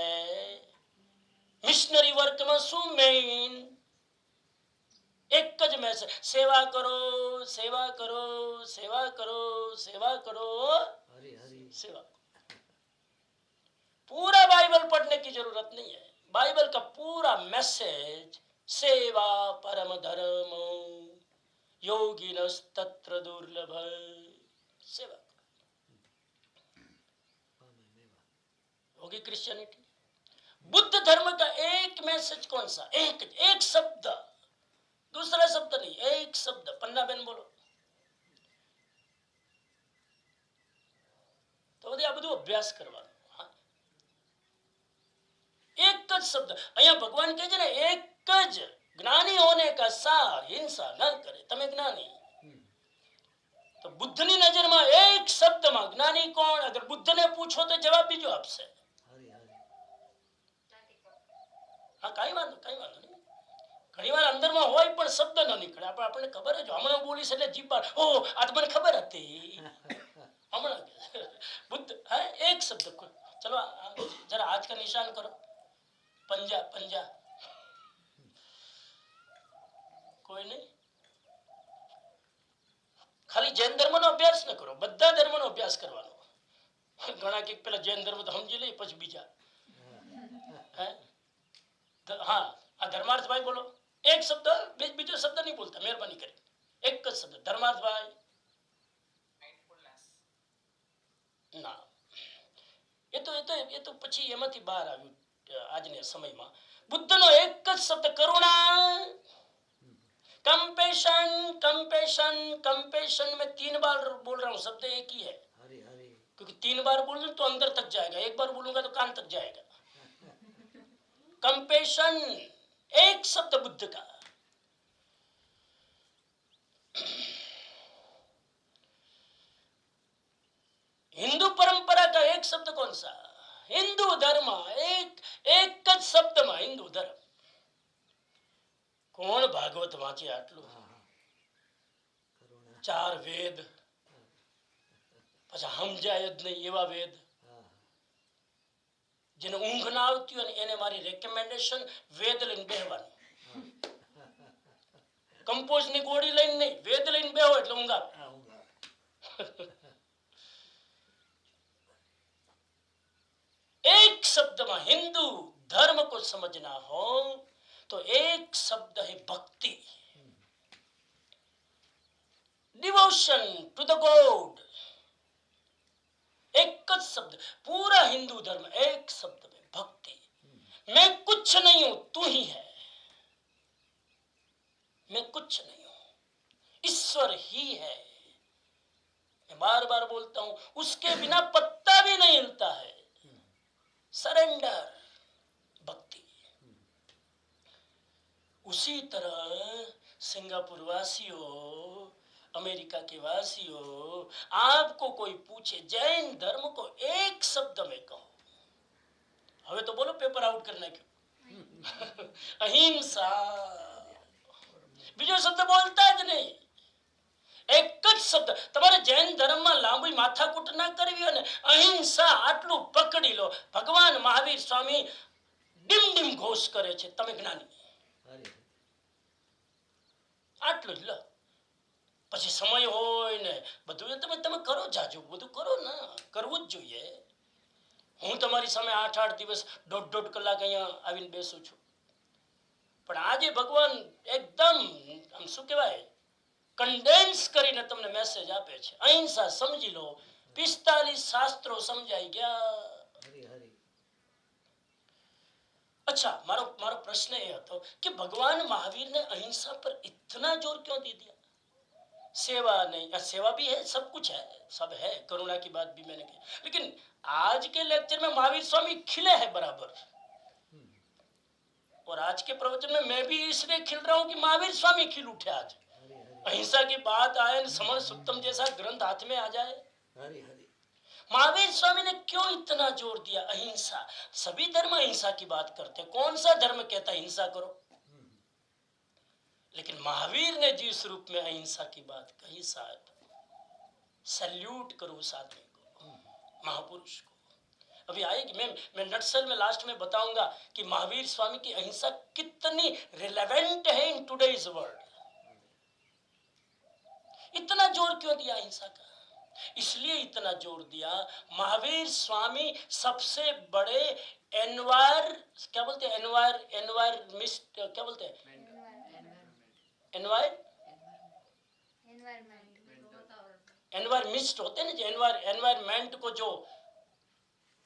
મિશનરી વર્કમાં શું મેઇન? એક જ મેસેજ, સેવા કરો, સેવા કરો, સેવા કરો, સેવા કરો, सेवा। पूरा बाइबल पढ़ने की जरूरत नहीं है। बाइबल का पूरा मैसेज सेवा परम धर्म योगिनस् तत्र दुर्लभ। सेवा होगी क्रिश्चियनिटी। बुद्ध धर्म का एक मैसेज कौन सा? एक शब्द, दूसरा शब्द नहीं, एक शब्द। पन्ना बेन बोलो। तो आ બધું અભ્યાસ કરવાનો। एक ज शब्द અહીંયા ભગવાન કહે છે ને, એક જ જ્ઞાની होने का सार हिंसा न करे। તમે જ્ઞાની, તો બુદ્ધની નજરમાં એક શબ્દમાં જ્ઞાની કોણ? અગર બુદ્ધને પૂછો તો જવાબ બીજો આપશે। હા, કઈ વાંધો નહીં। ઘણીવાર અંદરમાં હોય પણ શબ્દ ન નીકળે। આપણને ખબર જ, હમણાં બોલીશ એટલે જીભ પર, ઓ આ તો મને ખબર હતી હમણાં। बुद्ध है एक शब्द को। चलो जरा हाथ का निशान करो, पंजा पंजा। कोई नहीं, खाली जैन धर्म नो अभ्यास न करो, बधा धर्म नो अभ्यास करवानो। घणा के पेला जैन धर्म तो समझी ले, પછી બીજા है। हाँ, आ धर्मार्थ भाई बोलो एक शब्द, बीजो शब्द नहीं बोलता, मेहरबानी करी। एक ज शब्द धर्मार्थ भाई। ના, એ તો પછી એમાંથી બહાર આવ્યું આજના સમયમાં। બુદ્ધનો એક જ શબ્દ કરુણા। Compassion, compassion, compassion. मैं 3 बार बोल रहा हूँ, शब्द एक ही है। क्योंकि 3 बार बोल तो अंदर तक जाएगा, एक बार बोलूंगा तो कान तक जाएगा। कंपेशन एक शब्द बुद्ध का। हिंदू परंपरा का एक शब्द कौन सा? हिंदू धर्म। एक ज शब्द में हिंदू धर्म। कोण भागवत वांचे आटलू? 4 वेद, પછી સમજાય જ નહીં એવા વેદ। જેને ઊંઘ ના આવતી હોય એને મારી રેકમેન્ડેશન, વેદ લઈને બેહવાનું। કંપોઝ ની ગોળી લઈને નહીં, વેદ લઈને બેહો એટલે ઊંઘ આવે। एक शब्द में हिंदू धर्म को समझना हो तो एक शब्द है भक्ति, डिवोशन टू द गॉड। एक ज शब्द, पूरा हिंदू धर्म एक शब्द में भक्ति। मैं कुछ नहीं हूं, तू ही है। मैं कुछ नहीं हूं, ईश्वर ही है। मैं बार बार बोलता हूं, उसके बिना पत्ता भी नहीं हिलता है। सरेंडर, भक्ति। उसी तरह सिंगापुर वासियों, अमेरिका के वासियों, आपको कोई पूछे जैन धर्म को एक शब्द में कहो, हमें तो बोलो पेपर आउट करना क्यों? अहिंसा। बीजो शब्द बोलता ज नहीं, एक ज शब्द। તમારે જૈન ધર્મમાં લાંબી માથાકૂટ ના કરવી હોય ને, અહિંસા આટલું પકડી લો। ભગવાન મહાવીર સ્વામી ડીમ ડીમ ઘોષ કરે છે, તમે જ્ઞાની। આટલું જ લો। પછી સમય હોય ને બધું તમે કરો, જાજુ બધું કરો ના, કરવું જ જોઈએ। હું તમારી સામે 8 દિવસ 1.5 કલાક અહીંયા આવીને બેસું છું, પણ આજે ભગવાન એકદમ આમ શું કહેવાય, कंडेंस કરીને તમને મેસેજ આપે છે। અહિંસા સમજી લો, 45 શાસ્ત્રો સમજાઈ ગયા। अच्छा, मारो प्रश्न ये હતો कि भगवान महावीर ने अहिंसा पर इतना जोर क्यों दे दिया? सेवा नहीं, सेवा भी है, सब कुछ है, सब है, करुणा की बात भी मैंने की। लेकिन आज के लेक्चर में महावीर स्वामी खिले हैं बराबर, और आज के प्रवचन में मैं भी इसलिए खिल रहा हूं कि महावीर स्वामी खिल उठे आज। अहिंसा की बात आए, समण सुक्तम जैसा ग्रंथ हाथ में आ जाए। महावीर स्वामी ने क्यों इतना जोर दिया? अहिंसा। सभी धर्म अहिंसा की बात करते, कौन सा धर्म कहता है हिंसा करो? लेकिन महावीर ने जिस रूप में अहिंसा की बात कही, साहब सल्यूट करो उस आदमी को, महापुरुष को। अभी आएगी। मैं नटसेल में लास्ट में बताऊंगा कि महावीर स्वामी की अहिंसा कितनी रिलेवेंट है इन टुडेज वर्ल्ड। इतना जोर क्यों दिया अहिंसा का? इसलिए इतना जोर दिया, महावीर स्वामी सबसे बड़े क्या बोलते हैं, क्या बोलते हैं, एनवायरमिस्ट होते हैं ना, एनवायरमेंट को जो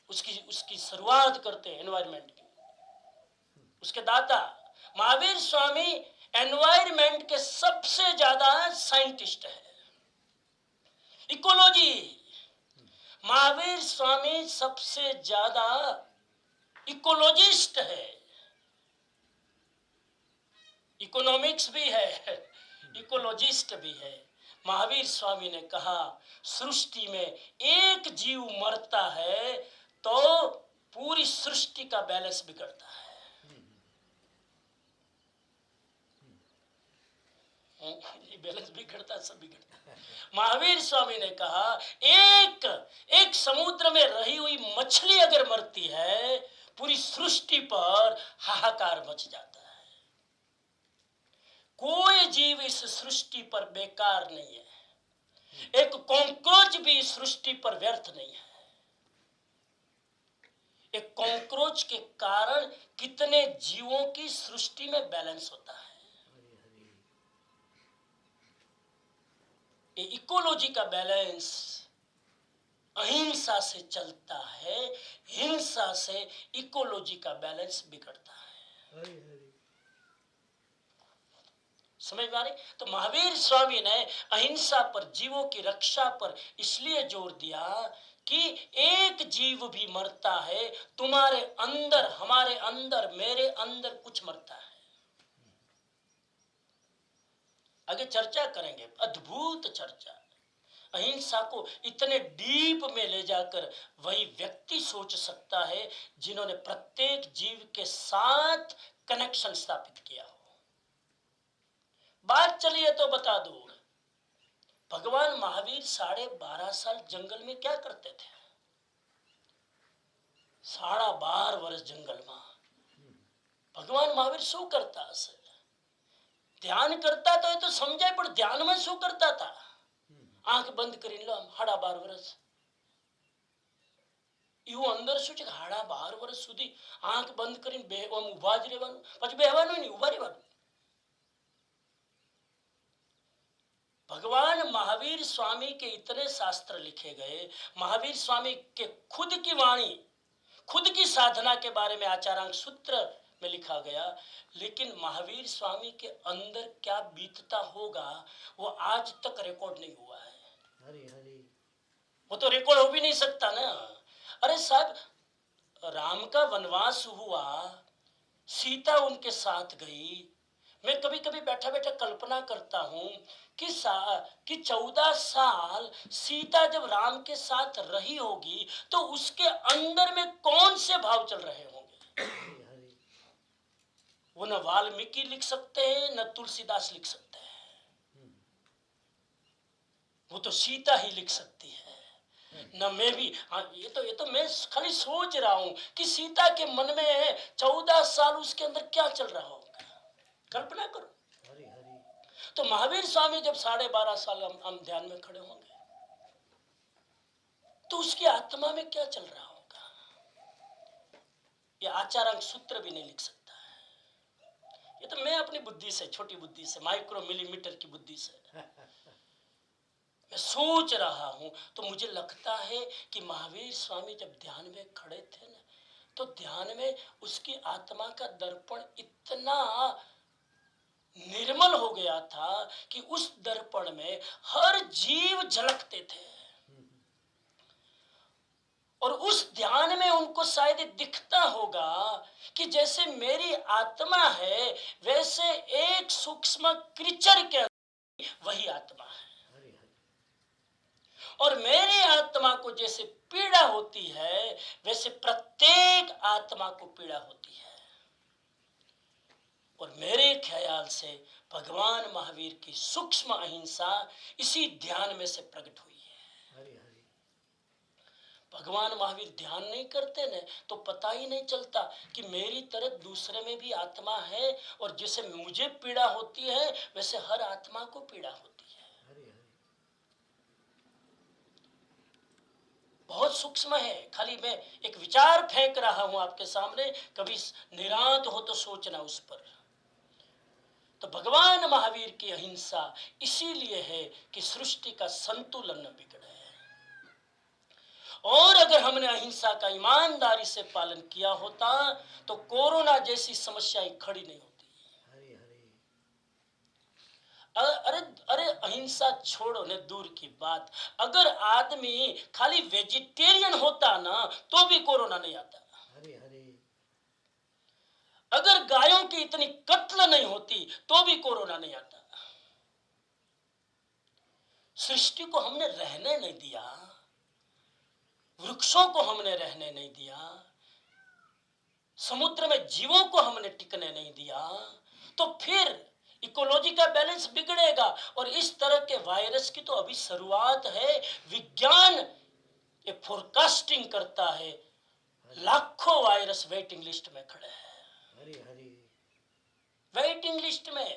उसकी शुरुआत करते हैं, एनवायरमेंट की, उसके दाता महावीर स्वामी एनवायरमेंट के सबसे ज्यादा साइंटिस्ट है। इकोलॉजी, महावीर स्वामी सबसे ज्यादा इकोलॉजिस्ट है। इकोनॉमिक्स भी है, इकोलॉजिस्ट भी है। महावीर स्वामी ने कहा सृष्टि में एक जीव मरता है तो पूरी सृष्टि का बैलेंस बिगड़ता है। बैलेंस बिगड़ता, सब बिगड़ता। महावीर स्वामी ने कहा एक समुद्र में रही हुई मछली अगर मरती है, पूरी सृष्टि पर हाहाकार मच जाता है। कोई जीव इस सृष्टि पर बेकार नहीं है, एक कॉकरोच भी इस सृष्टि पर व्यर्थ नहीं है। एक कॉकरोच के कारण कितने जीवों की सृष्टि में बैलेंस होता है। ये इकोलॉजी का बैलेंस अहिंसा से चलता है, हिंसा से इकोलॉजी का बैलेंस बिगड़ता है। समझ में आ रही? तो महावीर स्वामी ने अहिंसा पर, जीवों की रक्षा पर इसलिए जोर दिया कि एक जीव भी मरता है, तुम्हारे अंदर, हमारे अंदर, मेरे अंदर कुछ मरता है। आगे चर्चा करेंगे, अद्भुत चर्चा। अहिंसा को इतने डीप में ले जाकर वही व्यक्ति सोच सकता है जिन्होंने प्रत्येक जीव के साथ कनेक्शन स्थापित किया हो। बात चलिए तो बता दूं, भगवान महावीर 12.5 साल जंगल में क्या करते थे? 12.5 वर्ष जंगल में भगवान महावीर शू करता हશે? ध्यान करता तो ये तो समझाय, पर ध्यान में शू करता था? आंख बंद कर लो, 12.5 वर्ष એવું અંદર શું છે કે 12.5 વર્ષ સુધી આંખ બંધ કરીને ઉભા જ રહેવાનું, પછી બેહવાનું નહીં, ઉભા રહેવાનું। भगवान महावीर स्वामी के इतने शास्त्र लिखे गए, महावीर स्वामी के खुद की वाणी, खुद की साधना के बारे में आचारांक सूत्र में लिखा गया, लेकिन महावीर स्वामी के अंदर क्या बीतता होगा वो आज तक रिकॉर्ड नहीं हुआ है। हरी हरी, वो तो रिकॉर्ड हो भी नहीं सकता ना। अरे साहब, राम का वनवास हुआ, सीता उनके साथ गई। मैं कभी कभी बैठा बैठा कल्पना करता हूं कि 14 साल सीता जब राम के साथ रही होगी तो उसके अंदर में कौन से भाव चल रहे होंगे? वो न वाल्मीकि लिख सकते हैं, न तुलसीदास लिख सकते हैं, वो तो सीता ही लिख सकती है। न मैं भी, ये तो मैं खाली सोच रहा हूं कि सीता के मन में 14 साल उसके अंदर क्या चल रहा होगा, कल्पना करो। हरी हरी। तो महावीर स्वामी जब 12.5 साल हम ध्यान में खड़े होंगे तो उसकी आत्मा में क्या चल रहा होगा, ये आचारांक सूत्र भी नहीं लिख सकता है। ये तो मैं अपनी बुद्धि से, छोटी बुद्धि से, माइक्रो मिलीमीटर की बुद्धि से मैं सोच रहा हूं। तो मुझे लगता है कि महावीर स्वामी जब ध्यान में खड़े थे ना, तो ध्यान में उसकी आत्मा का दर्पण इतना निर्मल हो गया था कि उस दर्पण में हर जीव झलकते थे, और उस ध्यान में उनको शायद दिखता होगा कि जैसे मेरी आत्मा है वैसे एक सूक्ष्म क्रीचर के अंदर वही आत्मा है, और मेरी आत्मा को जैसे पीड़ा होती है वैसे प्रत्येक आत्मा को पीड़ा होती है। और मेरे ख्याल से भगवान महावीर की सूक्ष्म अहिंसा इसी ध्यान में से प्रकट हुई है। भगवान महावीर ध्यान नहीं करते न तो पता ही नहीं चलता कि मेरी तरह दूसरे में भी आत्मा है, और जैसे मुझे पीड़ा होती है वैसे हर आत्मा को पीड़ा होती है। बहुत सूक्ष्म है, खाली मैं एक विचार फेंक रहा हूं आपके सामने, कभी निरांत हो तो सोचना उस पर। तो भगवान महावीर की अहिंसा इसीलिए है कि सृष्टि का संतुलन न बिगड़े, और अगर हमने अहिंसा का ईमानदारी से पालन किया होता तो कोरोना जैसी समस्याएं खड़ी नहीं होती। अरे अरे अहिंसा छोड़ो ने दूर की बात, अगर आदमी खाली वेजिटेरियन होता ना तो भी कोरोना नहीं आता। अगर गायों की इतनी कत्ल नहीं होती तो भी कोरोना नहीं आता। सृष्टि को हमने रहने नहीं दिया, वृक्षों को हमने रहने नहीं दिया, समुद्र में जीवों को हमने टिकने नहीं दिया, तो फिर इकोलॉजी का बैलेंस बिगड़ेगा। और इस तरह के वायरस की तो अभी शुरुआत है। विज्ञान ये फोरकास्टिंग करता है, लाखों वायरस वेटिंग लिस्ट में खड़े हैं। वेटिंग लिस्ट में।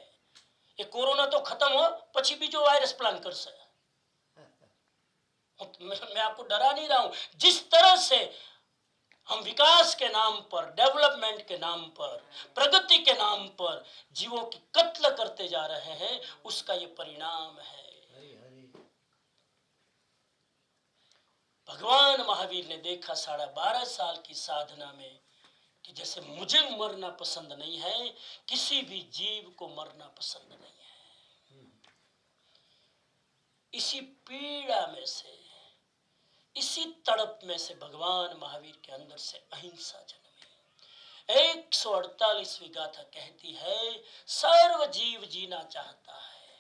ये कोरोना तो खत्म हो पछी भी जो वायरस प्लान कर से, मैं आपको डरा नहीं रहा हूं। जिस तरह से हम विकास के नाम पर, डेवलपमेंट के नाम पर, प्रगति के नाम पर जीवों की कत्ल करते जा रहे हैं, उसका ये परिणाम है। भगवान महावीर ने देखा 12.5 साल की साधना में कि जैसे मुझे मरना पसंद नहीं है, किसी भी जीव को मरना पसंद नहीं है। इसी पीड़ा में से, इसी तड़प में से भगवान महावीर के अंदर से अहिंसा जन्मी। 148वीं गाथा कहती है, सर्व जीव जीना चाहता है।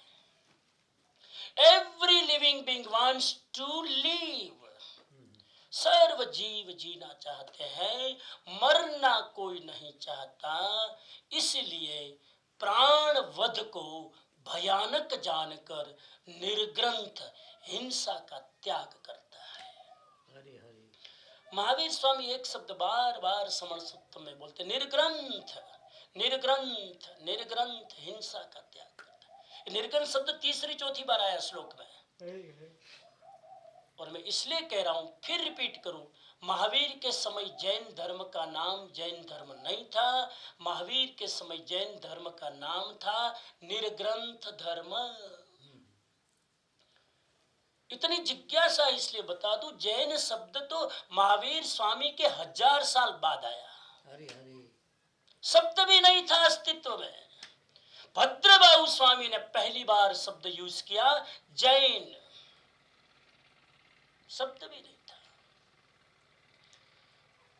Every living being wants to live. सर्व जीव जीना चाहते हैं, मरना कोई नहीं चाहता। इसलिए प्राण वध को भयानक जानकर निर्ग्रंथ हिंसा का त्याग करता है। महावीर स्वामी एक शब्द बार बार समण सूत्र में बोलते, निर्ग्रंथ निर्ग्रंथ निर्ग्रंथ हिंसा का त्याग करता है। निर्ग्रंथ शब्द तीसरी चौथी बार आया श्लोक में, और मैं इसलिए कह रहा हूं, फिर रिपीट करूं, महावीर के समय जैन धर्म का नाम जैन धर्म नहीं था। महावीर के समय जैन धर्म का नाम था निर्ग्रंथ धर्म। इतनी जिज्ञासा इसलिए बता दूं, जैन शब्द तो महावीर स्वामी के 1000 साल बाद आया। शब्द भी नहीं था अस्तित्व में। भद्रबाहु स्वामी ने पहली बार शब्द यूज किया, जैन शब्द भी नहीं था।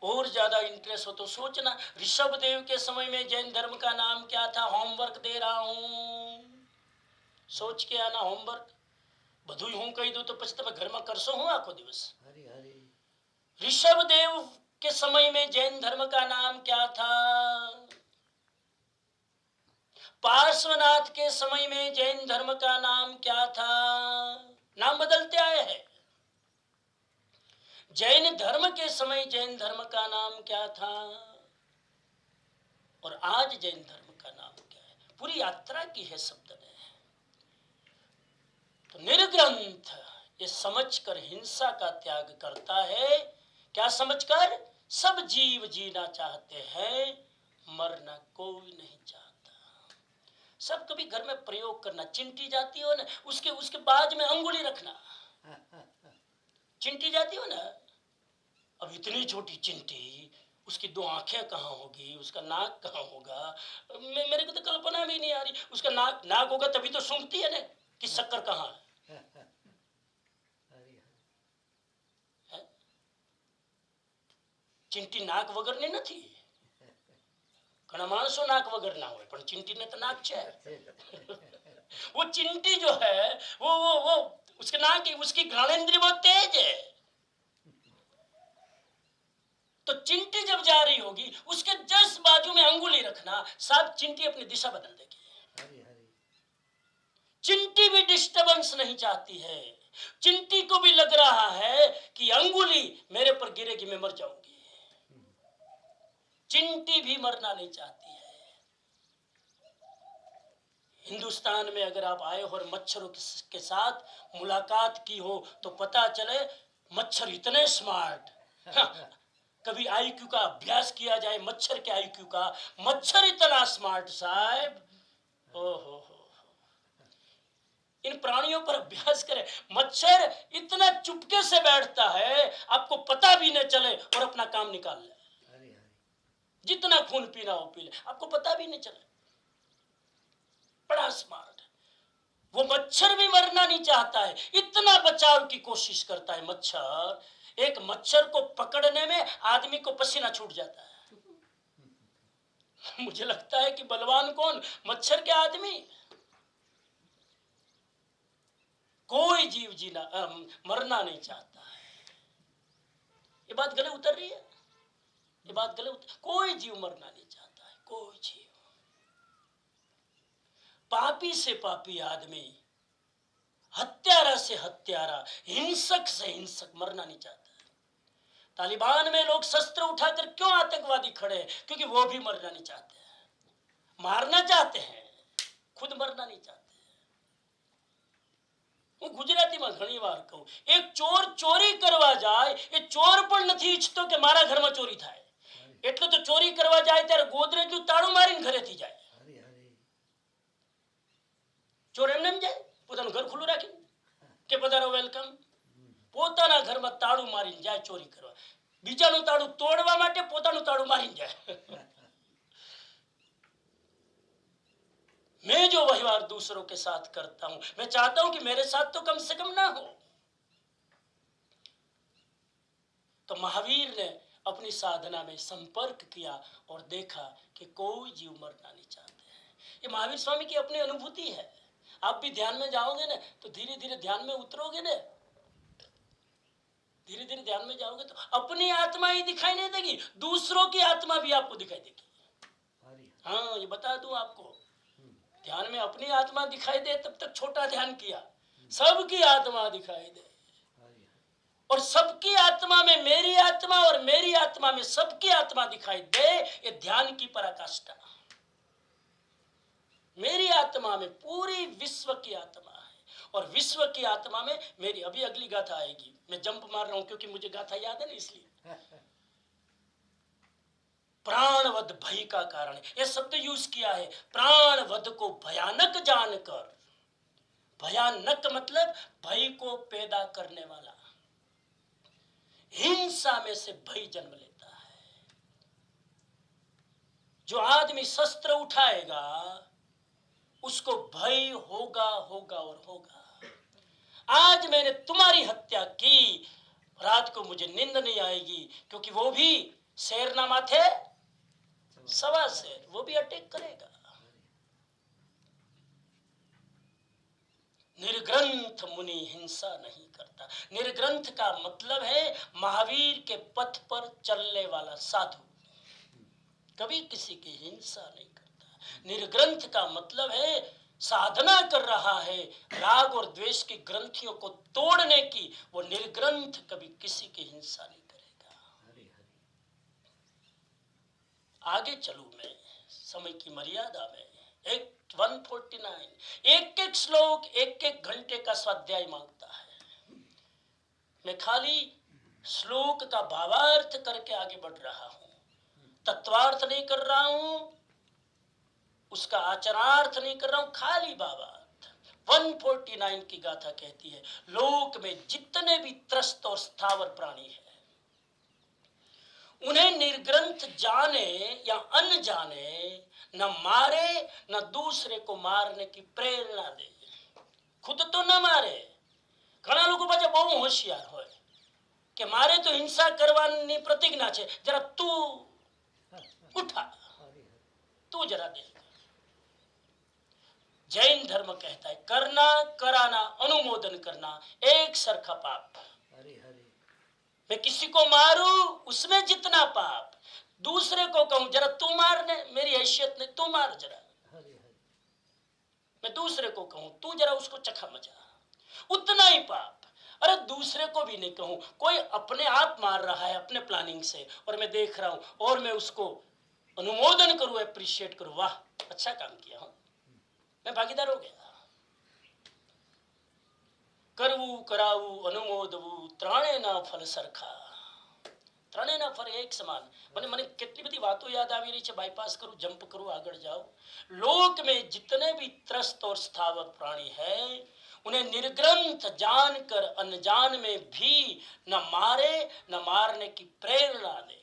और ज्यादा इंटरेस्ट हो तो सोचना, ऋषभ देव के समय में जैन धर्म का नाम क्या था? होमवर्क दे रहा हूं, सोच के आना। होमवर्क बधु हूं कही दो तो पछता मैं घर में करसो हूं आखो दिवस। ऋषभ देव के समय में जैन धर्म का नाम क्या था? पार्श्वनाथ के समय में जैन धर्म का नाम क्या था? नाम बदलते आए हैं। जैन धर्म के समय जैन धर्म का नाम क्या था और आज जैन धर्म का नाम क्या है? पूरी यात्रा की है शब्द ने। तो निर्ग्रंथ ये समझकर हिंसा का त्याग करता है। क्या समझकर? सब जीव जीना चाहते हैं, मरना कोई नहीं चाहता। सब कभी घर में प्रयोग करना, चिंटी जाती हो ना, उसके बाज में अंगुली रखना। चिंटी जाती हो ना, अब इतनी छोटी चिंटी, उसकी 2 आंखें कहाँ होगी, उसका नाक कहाँ होगा, मेरे को तो कल्पना भी नहीं आ रही। उसका नाक होगा तभी तो सूंघती है ना कि शक्कर कहाँ है। चिंटी नाक वगरने નથી, ઘણા માણસો નાક વગર ના હોય, પણ ચિંટીને તો નાક છે। वो चिंटी जो है वो उसके नाक की, उसकी घ्राणेंद्रिय बहुत तेज है। तो चिंटी जब जा रही होगी, उसके जस्ट बाजू में अंगुली रखना, साथ चिंटी अपनी दिशा बदल देगी। चिंटी भी डिस्टर्बेंस नहीं चाहती है। चिंटी को भी लग रहा है कि अंगुली मेरे पर गिरेगी, मैं मर जाऊंगी। चिंटी भी मरना नहीं चाहती है। हिंदुस्तान में अगर आप आए हो और मच्छरों के साथ मुलाकात की हो तो पता चले मच्छर इतने स्मार्ट। कभी आईक्यू का अभ्यास किया जाए, मच्छर के आईक्यू का। मच्छर इतना स्मार्ट साहब, ओहो, इन प्राणियों पर अभ्यास करें। मच्छर इतना चुपके से बैठता है, आपको पता भी न चले और अपना काम निकाल ले। जितना खून पीना हो पी ले, आपको पता भी नहीं चले। बड़ा स्मार्ट। वो मच्छर भी मरना नहीं चाहता है, इतना बचाव की कोशिश करता है मच्छर। एक मच्छर को पकड़ने में आदमी को पसीना छूट जाता है। मुझे लगता है कि बलवान कौन, मच्छर के आदमी। कोई जीव जीना मरना नहीं चाहता है। ये बात गले उतर रही है, ये बात गले उतर। कोई जीव मरना नहीं चाहता है, कोई जीव। पापी से पापी आदमी, हत्यारा से हत्यारा, हिंसक से हिंसक मरना नहीं चाहता है। तालिबान में लोग शस्त्र उठाकर क्यों आतंकवादी खड़े हैं? क्योंकि वो भी मरना नहीं चाहते हैं। मारना चाहते हैं, खुद मरना नहीं चाहते। હું ગુજરાતીમાં ઘણી વાર કહું, એક ચોર ચોરી કરવા જાય, એ ચોર પણ નથી ઈચ્છતો કે મારા ઘરમાં ચોરી થાય, એટલે તો ચોરી કરવા જાય ત્યારે ગોદરેજનું તાળું મારીને ઘરેથી જાય। ચોર એમને એમ જાય, પોતાનું ઘર ખુલ્લું રાખીને કે પધારો વેલકમ, પોતાના ઘરમાં તાળું મારીને જાય ચોરી કરવા। બીજાનું તાળું તોડવા માટે પોતાનું તાળું મારીને જાય। मैं जो व्यवहार दूसरों के साथ करता हूं, मैं चाहता हूं कि मेरे साथ तो कम से कम ना हो। तो महावीर ने अपनी साधना में संपर्क किया और देखा कि कोई जीव मरना नहीं चाहते हैं। ये महावीर स्वामी की अपनी अनुभूति है। आप भी ध्यान में जाओगे ना तो धीरे धीरे ध्यान में उतरोगे ना, धीरे धीरे ध्यान में जाओगे तो अपनी आत्मा ही दिखाई नहीं देगी, दूसरों की आत्मा भी आपको दिखाई देगी। हाँ, ये बता दूं आपको, ध्यान में अपनी आत्मा दिखाई दे तब तक छोटा ध्यान किया, सबकी आत्मा दिखाई दे और सबकी आत्मा में मेरी आत्मा और मेरी आत्मा में सबकी आत्मा दिखाई दे, ये ध्यान की पराकाष्ठा। मेरी आत्मा में पूरी विश्व की आत्मा है और विश्व की आत्मा में मेरी। अभी अगली गाथा आएगी, मैं जंप मार रहा हूं क्योंकि मुझे गाथा याद है ना, इसलिए। प्राणवध भय का कारण, यह शब्द यूज किया है। प्राणवध को भयानक जानकर, भयानक मतलब भय को पैदा करने वाला। हिंसा में से भय जन्म लेता है। जो आदमी शस्त्र उठाएगा उसको भय होगा होगा और होगा। आज मैंने तुम्हारी हत्या की, रात को मुझे नींद नहीं आएगी क्योंकि वो भी शेर ना माथे सवा शेर, वो भी अटैक करेगा। निर्ग्रंथ मुनि हिंसा नहीं करता। निर्ग्रंथ का मतलब है महावीर के पथ पर चलने वाला साधु, कभी किसी की हिंसा नहीं करता। निर्ग्रंथ का मतलब है साधना कर रहा है राग और द्वेष की ग्रंथियों को तोड़ने की, वो निर्ग्रंथ कभी किसी की हिंसा नहीं करेगा। आगे चलूं मैं समय की मर्यादा में। 149 एक एक श्लोक एक एक घंटे का स्वाध्याय मांगता है। मैं खाली श्लोक का भावार्थ करके आगे बढ़ रहा हूं, तत्वार्थ नहीं कर रहा हूं, उसका आचरणार्थ नहीं कर रहा हूं, खाली भावार्थ। 149 की गाथा कहती है, लोक में जितने भी त्रस्त और स्थावर प्राणी है उन्हें निर्ग्रंथ जाने या अनजाने न मारे न दूसरे को मारने की प्रेरणा दे। खुद तो न मारे। घણા લોકો પાછા બહુ હોશિયાર હોય કે મારે તો હિંસા કરવાની પ્રતિજ્ઞા છે, જરા તું ઉઠા, तू जरा देख। जैन धर्म कहता है करना कराना अनुमोदन करना एक सरखा पाप। मैं किसी को मारूं उसमें जितना पाप, दूसरे को कहूं जरा तू मारने, मेरी हैसियत नहीं, तू मार जरा, मैं दूसरे को कहूं तू जरा उसको चखा मजा, उतना ही पाप। अरे दूसरे को भी नहीं कहूं, कोई अपने आप मार रहा है अपने प्लानिंग से और मैं देख रहा हूं और मैं उसको अनुमोदन करूं, अप्रिशिएट करूं, वाह अच्छा काम किया हूं, मैं भागीदार हो गया। करवू करावू अनुमोदवू ત્રણેયના ફળ સરખા, ત્રણેયના ફળ એક સમાન। મને કેટલી બધી વાતો યાદ આવી રહી છે, બાયપાસ કરું, જंप करूं, આગળ जाऊं। लोक में जितने भी त्रस्त और स्थावर प्राणी है उन्हें निर्ग्रंथ जानकर अनजान में भी न मारे न मारने की प्रेरणा दे।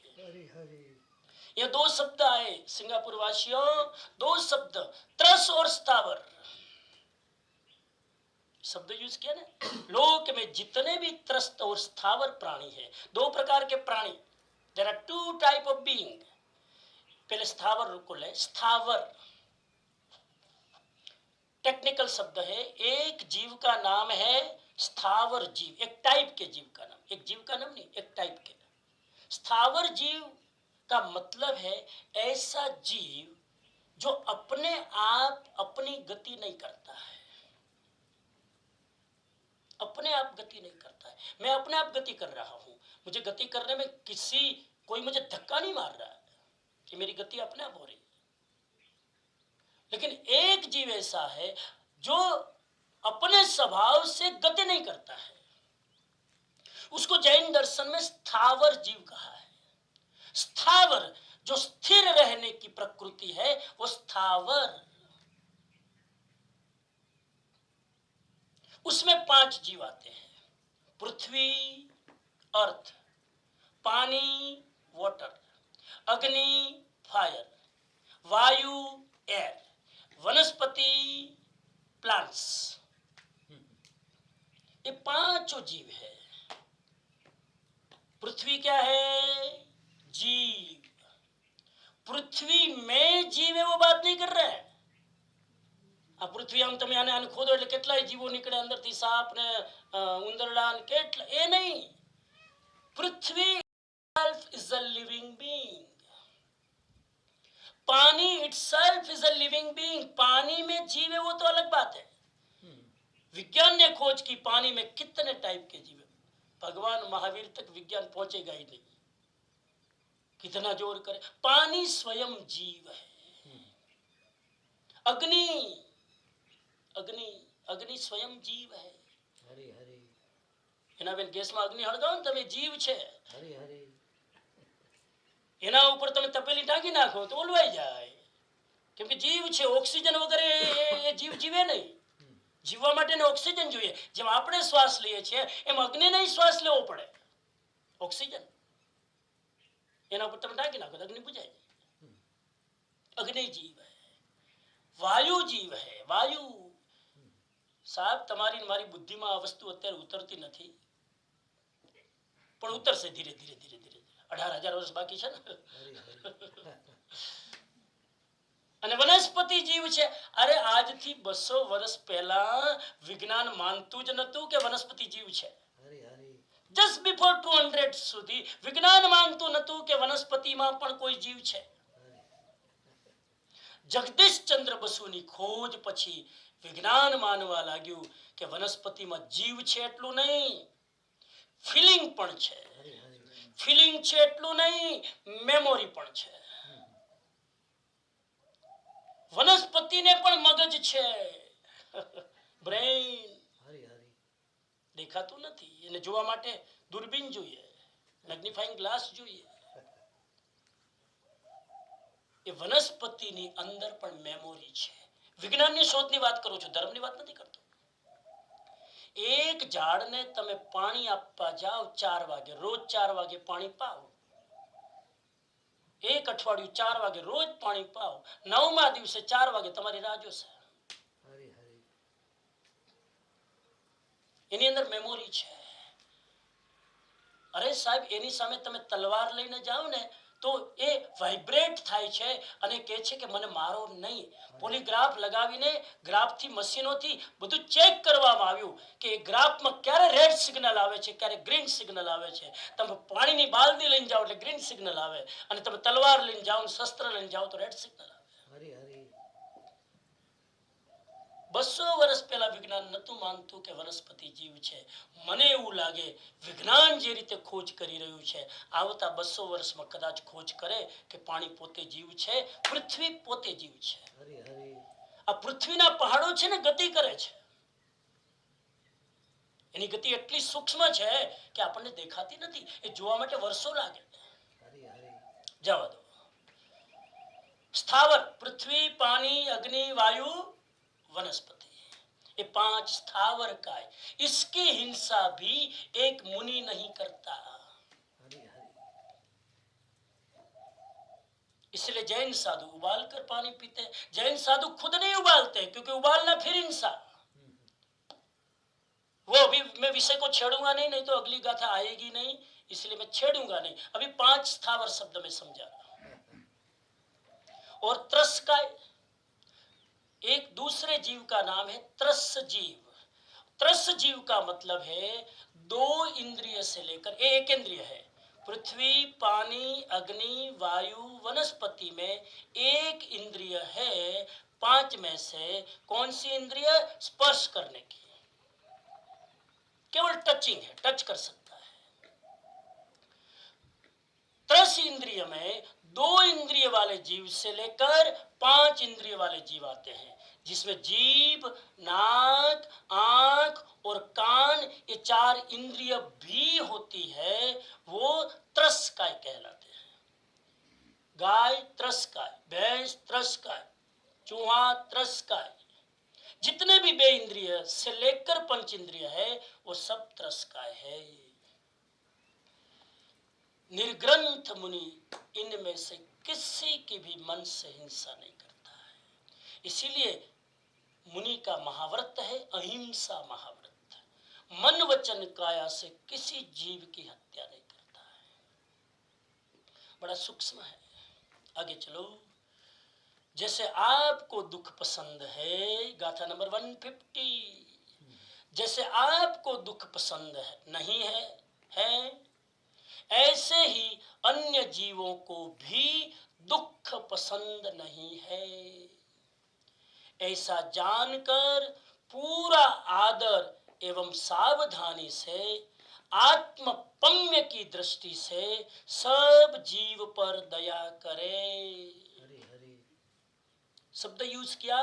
ये दो शब्द आए सिंगापुर वासियों, दो शब्द त्रस और स्थावर शब्द यूज किया ना। लोक में जितने भी त्रस्त और स्थावर प्राणी है, दो प्रकार के प्राणी, there are two type of being. पहले स्थावर को ले, स्थावर टेक्निकल शब्द है, एक जीव का नाम है स्थावर जीव, एक टाइप के जीव का नाम, एक जीव का नाम नहीं, एक टाइप के। स्थावर जीव का मतलब है ऐसा जीव जो अपने आप अपनी गति नहीं करता है, अपने आप गति नहीं करता है। मैं अपने आप गति कर रहा हूं, मुझे गति करने में कोई मुझे धक्का नहीं मार रहा है कि मेरी गति अपने आप हो रही है। लेकिन एक जीव ऐसा है जो अपने स्वभाव से गति नहीं करता है, उसको जैन दर्शन में स्थावर जीव कहा है। स्थावर जो स्थिर रहने की प्रकृति है वो स्थावर। उसमें 5 जीव आते हैं, पृथ्वी अर्थ, पानी वाटर, अग्नि फायर, वायु एयर, वनस्पति प्लांट्स, ये 5 जीव है। पृथ्वी क्या है? जीव। पृथ्वी में जीव है वो बात नहीं कर रहे हैं। आ पृथ्वी आम તમે આને ખોદો એટલે કેટલાય જીવો નીકળે અંદરથી, સાપ ને ઉંદરડા ને કેટલા, એ નહીં। પૃથ્વી itself is a living being, पानी itself is a living being। पानी में जीव है वो तो अलग बात है। विज्ञान ने खोज की पानी में कितने टाइप के जीव है, भगवान महावीर तक विज्ञान पहुंचेगा ही नहीं, कितना जोर करे। पानी स्वयं जीव है। अग्नि अग्नि अग्नि स्वयं जीव है। हरि हरि એના બેન ગેસમાં અગ્નિ હળગાવો ને તમે, જીવ છે। હરી હરી એના ઉપર તમે તપેલી ઢાંકી નાખો તો ઓલવાઈ જાય, કેમ કે જીવ છે। ઓક્સિજન વગર એ જીવ જીવે નહીં। જીવવા માટે ઓક્સિજન જોઈએ। જેમ આપણે શ્વાસ લઈએ છીએ એમ અગ્નિને શ્વાસ લેવો પડે, ઓક્સિજન। એના ઉપર તમે ઢાંકી નાખો તો અગ્નિ બુઝાય જાય। અગ્નિ જીવ है। वायु जीव है। वायु साहब તમારી મારી બુદ્ધિમાં આ વસ્તુ અત્યારે ઉતરતી નથી, પણ ઉતરશે ધીરે ધીરે ધીરે ધીરે। 18,000 વર્ષ બાકી છે ને। અને વનસ્પતિ જીવ છે। અરે આજથી 200 વર્ષ પહેલા વિજ્ઞાન માનતું જ નતું કે વનસ્પતિ જીવ છે। જસ્ટ બિફોર 200 સુધી વિજ્ઞાન માનતું નતું કે વનસ્પતિમાં પણ કોઈ જીવ છે। જગદીશ ચંદ્ર બસુની ખોજ પછી વિજ્ઞાન માનવા લાગ્યું કે વનસ્પતિમાં જીવ છે એટલું નહીં, ફિલિંગ પણ છે। ફિલિંગ છે એટલું નહીં, મેમોરી પણ છે। વનસ્પતિને પણ મગજ છે, બ્રેઇન। દેખાતું નથી, એને જોવા માટે દૂરબીન જોઈએ, મેગ્નિફાઇંગ ગ્લાસ જોઈએ। એ વનસ્પતિની અંદર પણ મેમોરી છે। વિજ્ઞાનની શોધની વાત કરું છું, ધર્મની વાત નથી કરતો। એક ઝાડને તમે પાણી આપવા જાઓ 4 વાગે, રોજ 4 વાગે પાણી પાઓ, એક અઠવાડિયું 4 વાગે રોજ પાણી પાઓ, 9મા દિવસે 4 વાગે તમારી રાહ જોશે। એની અંદર મેમોરી છે। અરે સાહેબ એની સામે તમે તલવાર લઈને જાઓ ને તો એ વાઇબ્રેટ થાય છે અને કહે છે કે મને મારો નહીં। પોલીગ્રાફ લગાવીને ગ્રાફથી મશીનોથી બધું ચેક કરવામાં આવ્યું કે એ ગ્રાફમાં ક્યારે રેડ સિગ્નલ આવે છે, ક્યારે ગ્રીન સિગ્નલ આવે છે। તમે પાણીની બાલદી લઈને જાઓ એટલે ગ્રીન સિગ્નલ આવે, અને તમે તલવાર લઈને જાઓ, શસ્ત્ર લઈને જાઓ તો રેડ સિગ્નલ આવે। 200 વર્ષ પહેલા વિજ્ઞાન નતું માનતું કે વનસ્પતિ જીવ છે. મને એવું લાગે વિજ્ઞાન જે રીતે ખોજ કરી રહ્યું છે આવતા 200 વર્ષમાં કદાચ ખોજ કરે કે પાણી પોતે જીવ છે, પૃથ્વી પોતે જીવ છે. આ પૃથ્વીના પહાડો છે ને ગતિ કરે છે. એની ગતિ એટલી સૂક્ષ્મ છે કે આપણને દેખાતી નથી. એ જોવા માટે વર્ષો લાગે. જવા દો. स्थावर पृथ्वी, पानी, अग्नि, वायु, वनस्पति, ये 5 स्थावर का है. इसकी हिंसा भी एक मुनि नहीं करता. इसलिए जैन साधु उबाल कर पानी पीते हैं. जैन साधु खुद नहीं उबालते क्योंकि उबालना फिर हिंसा. वो अभी मैं विषय को छेड़ूंगा नहीं तो अगली गाथा आएगी नहीं, इसलिए मैं छेड़ूंगा नहीं. अभी 5 स्थावर शब्द में समझा. और त्रस्काय एक दूसरे जीव का नाम है त्रस जीव. त्रस जीव का मतलब है 2 इंद्रिय से लेकर, एक इंद्रिय है. पृथ्वी, पानी, अग्नि, वायु, वनस्पति में एक इंद्रिय है. 5 में से कौन सी इंद्रिय? स्पर्श करने की, केवल टचिंग है, टच कर सकता है. त्रस इंद्रिय में 2 इंद्रिय वाले जीव से लेकर 5 इंद्रिय वाले जीव आते हैं, जिसमें जीभ, नाक, आंख और कान, ये 4 इंद्रिय भी होती है. वो त्रस्काय कहलाते हैं. गाय त्रस्काय, भैंस त्रस्काय, चूहा त्रस्काय, जितने भी 2 इंद्रिय से लेकर 5 इंद्रिय है वो सब त्रस्काय है. निर्ग्रंथ मुनि इनमें से किसी की भी मन से हिंसा नहीं करता है. इसीलिए मुनि का महाव्रत है अहिंसा महाव्रत. मन वचन काया से किसी जीव की हत्या नहीं करता है. बड़ा सूक्ष्म है. आगे चलो. जैसे आपको दुख पसंद है, गाथा नंबर 150, जैसे आपको दुख पसंद है नहीं है ऐसे ही अन्य जीवों को भी दुख पसंद नहीं है. ऐसा जानकर पूरा आदर एवं सावधानी से आत्मपम्य की दृष्टि से सब जीव पर दया करे. शब्द यूज किया,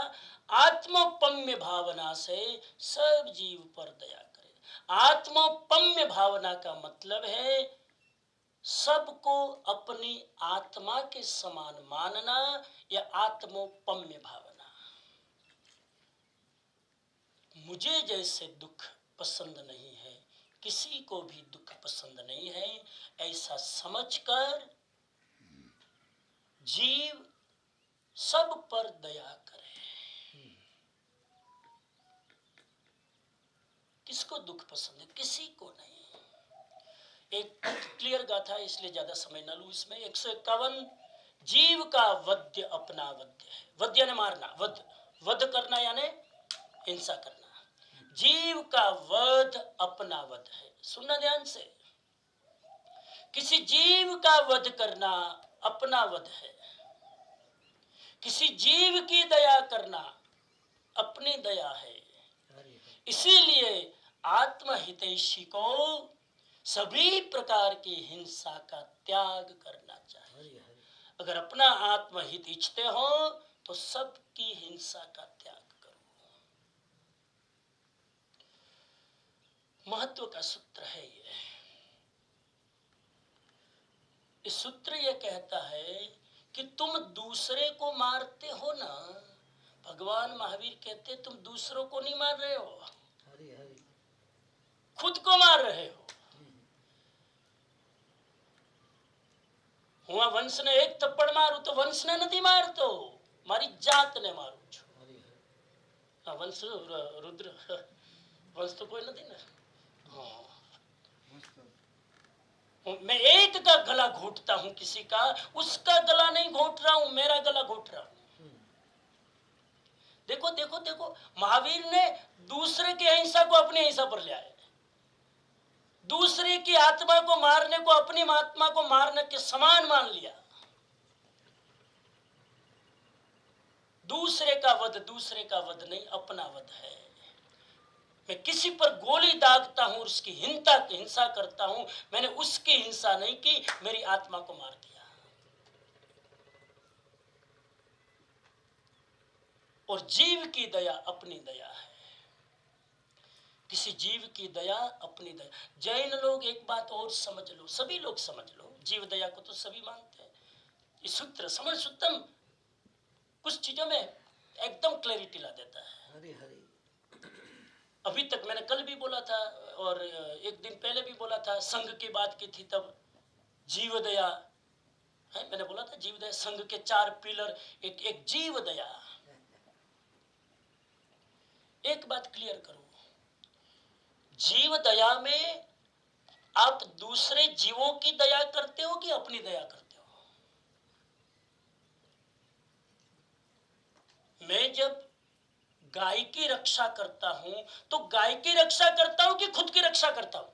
आत्मपम्य भावना से सब जीव पर दया करे. आत्मपम्य भावना का मतलब है सबको अपनी आत्मा के समान मानना या आत्मोपम्य भावना. मुझे जैसे दुख पसंद नहीं है, किसी को भी दुख पसंद नहीं है, ऐसा समझकर जीव सब पर दया करे. किसको दुख पसंद है? किसी को नहीं. एक क्लियर गाथा है इसलिए ज्यादा समय न लूं इसमें. 151. जीव का वध्य अपना वध्य है. वध्य ने मारना, वध करना यानी हिंसा करना. जीव का वध अपना वध है. सुनना ध्यान से. किसी जीव का वध करना अपना वध है. किसी जीव की दया करना अपनी दया है. इसीलिए आत्महितैषी को सभी प्रकार की हिंसा का त्याग करना चाहिए. अगर अपना आत्महित इच्छते हो तो सबकी हिंसा का त्याग करो. महत्व का सूत्र है ये. इस सूत्र ये कहता है कि तुम दूसरे को मारते हो ना. भगवान महावीर कहते तुम दूसरों को नहीं मार रहे हो, खुद को मार रहे हो. હું આ વંશને એક થપ્પડ મારું તો વંશને નથી મારતો, મારી જાતને મારું છું. આ વંશ રુદ્ર વંશ તો કોઈ નથી ને. मैं एक का गला घोटता हूं किसी का, उसका गला नहीं घोट रहा हूं, मेरा गला घोट रहा हूं. देखो देखो देखो, महावीर ने दूसरे की अहिंसा को अपनी अहिंसा पर ले आए. दूसरे की आत्मा को मारने को अपनी आत्मा को मारने के समान मान लिया. दूसरे का वध नहीं, अपना वध है। मैं किसी पर गोली दागता हूं, उसकी हिंसा करता हूं, मैंने उसकी हिंसा नहीं की, मेरी आत्मा को मार दिया। और जीव की दया अपनी दया है, किसी जीव की दया अपनी दया। जैन लोग एक बात और समझ लो, सभी लोग समझ लो, जीव दया को तो सभी मानते हैं। ये सूत्र समण सुत्तम कुछ चीजों में एकदम क्लैरिटी ला देता है।
हरि हरि।
अभी तक मैंने कल भी बोला था और एक दिन पहले भी बोला था, संघ की बात की थी तब, जीव दया है, मैंने बोला था जीव दया, संघ के 4 पिलर, एक जीव दया। एक बात क्लियर करो, जीव दया में आप दूसरे जीवों की दया करते हो कि अपनी दया करते हो? मैं जब गाय की रक्षा करता हूं तो गाय की रक्षा करता हूं कि खुद की रक्षा करता हूं?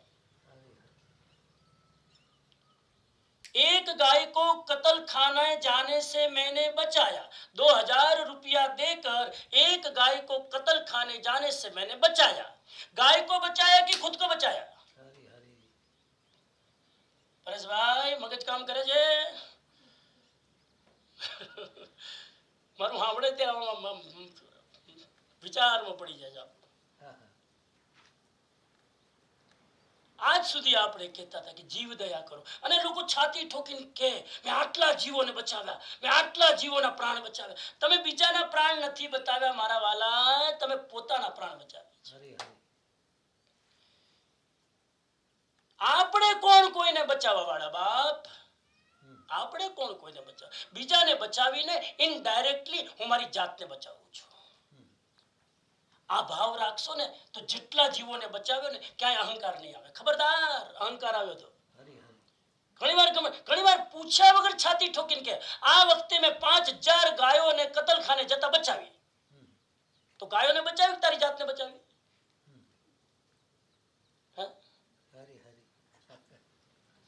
एक गाय को कत्ल खाने जाने से मैंने बचाया, 2000 रुपया देकर एक गाय को कत्ल खाने जाने से मैंने बचाया। गाय को बचाया कि खुद को बचाया? परेश भाई मगज काम करे जे मारू हावड़े ते विचार में पड़ी जाए। आज સુધી આપણે કહેતા હતા કે જીવ દયા કરો, અને લોકો છાતી ઠોકીને કહે મેં આટલા જીવોને બચાવ્યા, મેં આટલા જીવોના પ્રાણ બચાવ્યા। તમે બીજાના પ્રાણ નથી બચાવ્યા મારા વાલા, તમે પોતાના પ્રાણ બચાવ્યા। આપણે કોણ કોઈને બચાવવા વાળા બાપ? આપણે કોણ કોઈને બચાવ? બીજાને બચાવીને ઇનડાયરેક્ટલી હું મારી જાતને બચાવું છું। આ ભાવ રાખશો ને તો જેટલા જીવોને બચાવ્યો ને ક્યાંય અહંકાર નહીં આવે। ખબરદાર, અહંકાર આવ્યો તો ઘણી વાર પૂછ્યા વગર છાતી ઠોકીને કે આ વખતે મેં 5000 ગાયોને કતલખાને જતા બચાવી। તો ગાયોને બચાવી તારી જાતને બચાવી?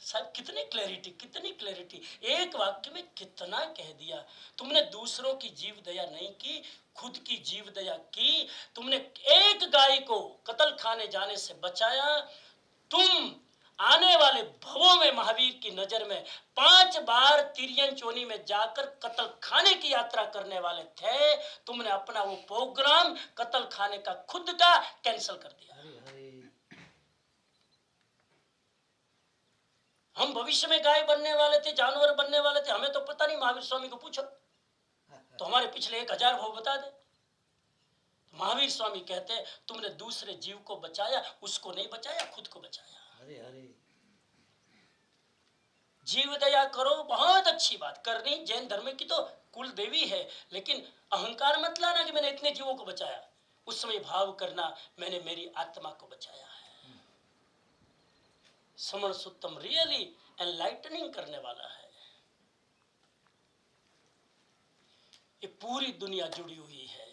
साहब कितनी क्लैरिटी, एक वाक्य में कितना कह दिया। तुमने दूसरों की जीव दया नहीं की, खुद की जीव दया की। तुमने एक गाय को कत्ल खाने जाने से बचाया। तुम आने वाले भवों में महावीर की नजर में 5 बार तिरियन चोनी में जाकर कत्ल खाने की यात्रा करने वाले थे। तुमने अपना वो प्रोग्राम कत्ल खाने का खुद का कैंसिल कर दिया। हम भविष्य में गाय बनने वाले थे, जानवर बनने वाले थे, हमें तो पता नहीं। महावीर स्वामी को पूछो तो हमारे पिछले 1000 भव बता दे। तो महावीर स्वामी कहते हैं तुमने दूसरे जीव को बचाया, उसको नहीं बचाया, खुद को बचाया।
हरे हरे।
जीव दया करो, बहुत अच्छी बात करनी, जैन धर्म की तो कुल देवी है, लेकिन अहंकार मत लाना कि मैंने इतने जीवों को बचाया। उस समय भाव करना मैंने मेरी आत्मा को बचाया है। समण सुत्तम रियली एनलाइटनिंग करने वाला है। ये पूरी दुनिया जुड़ी हुई है।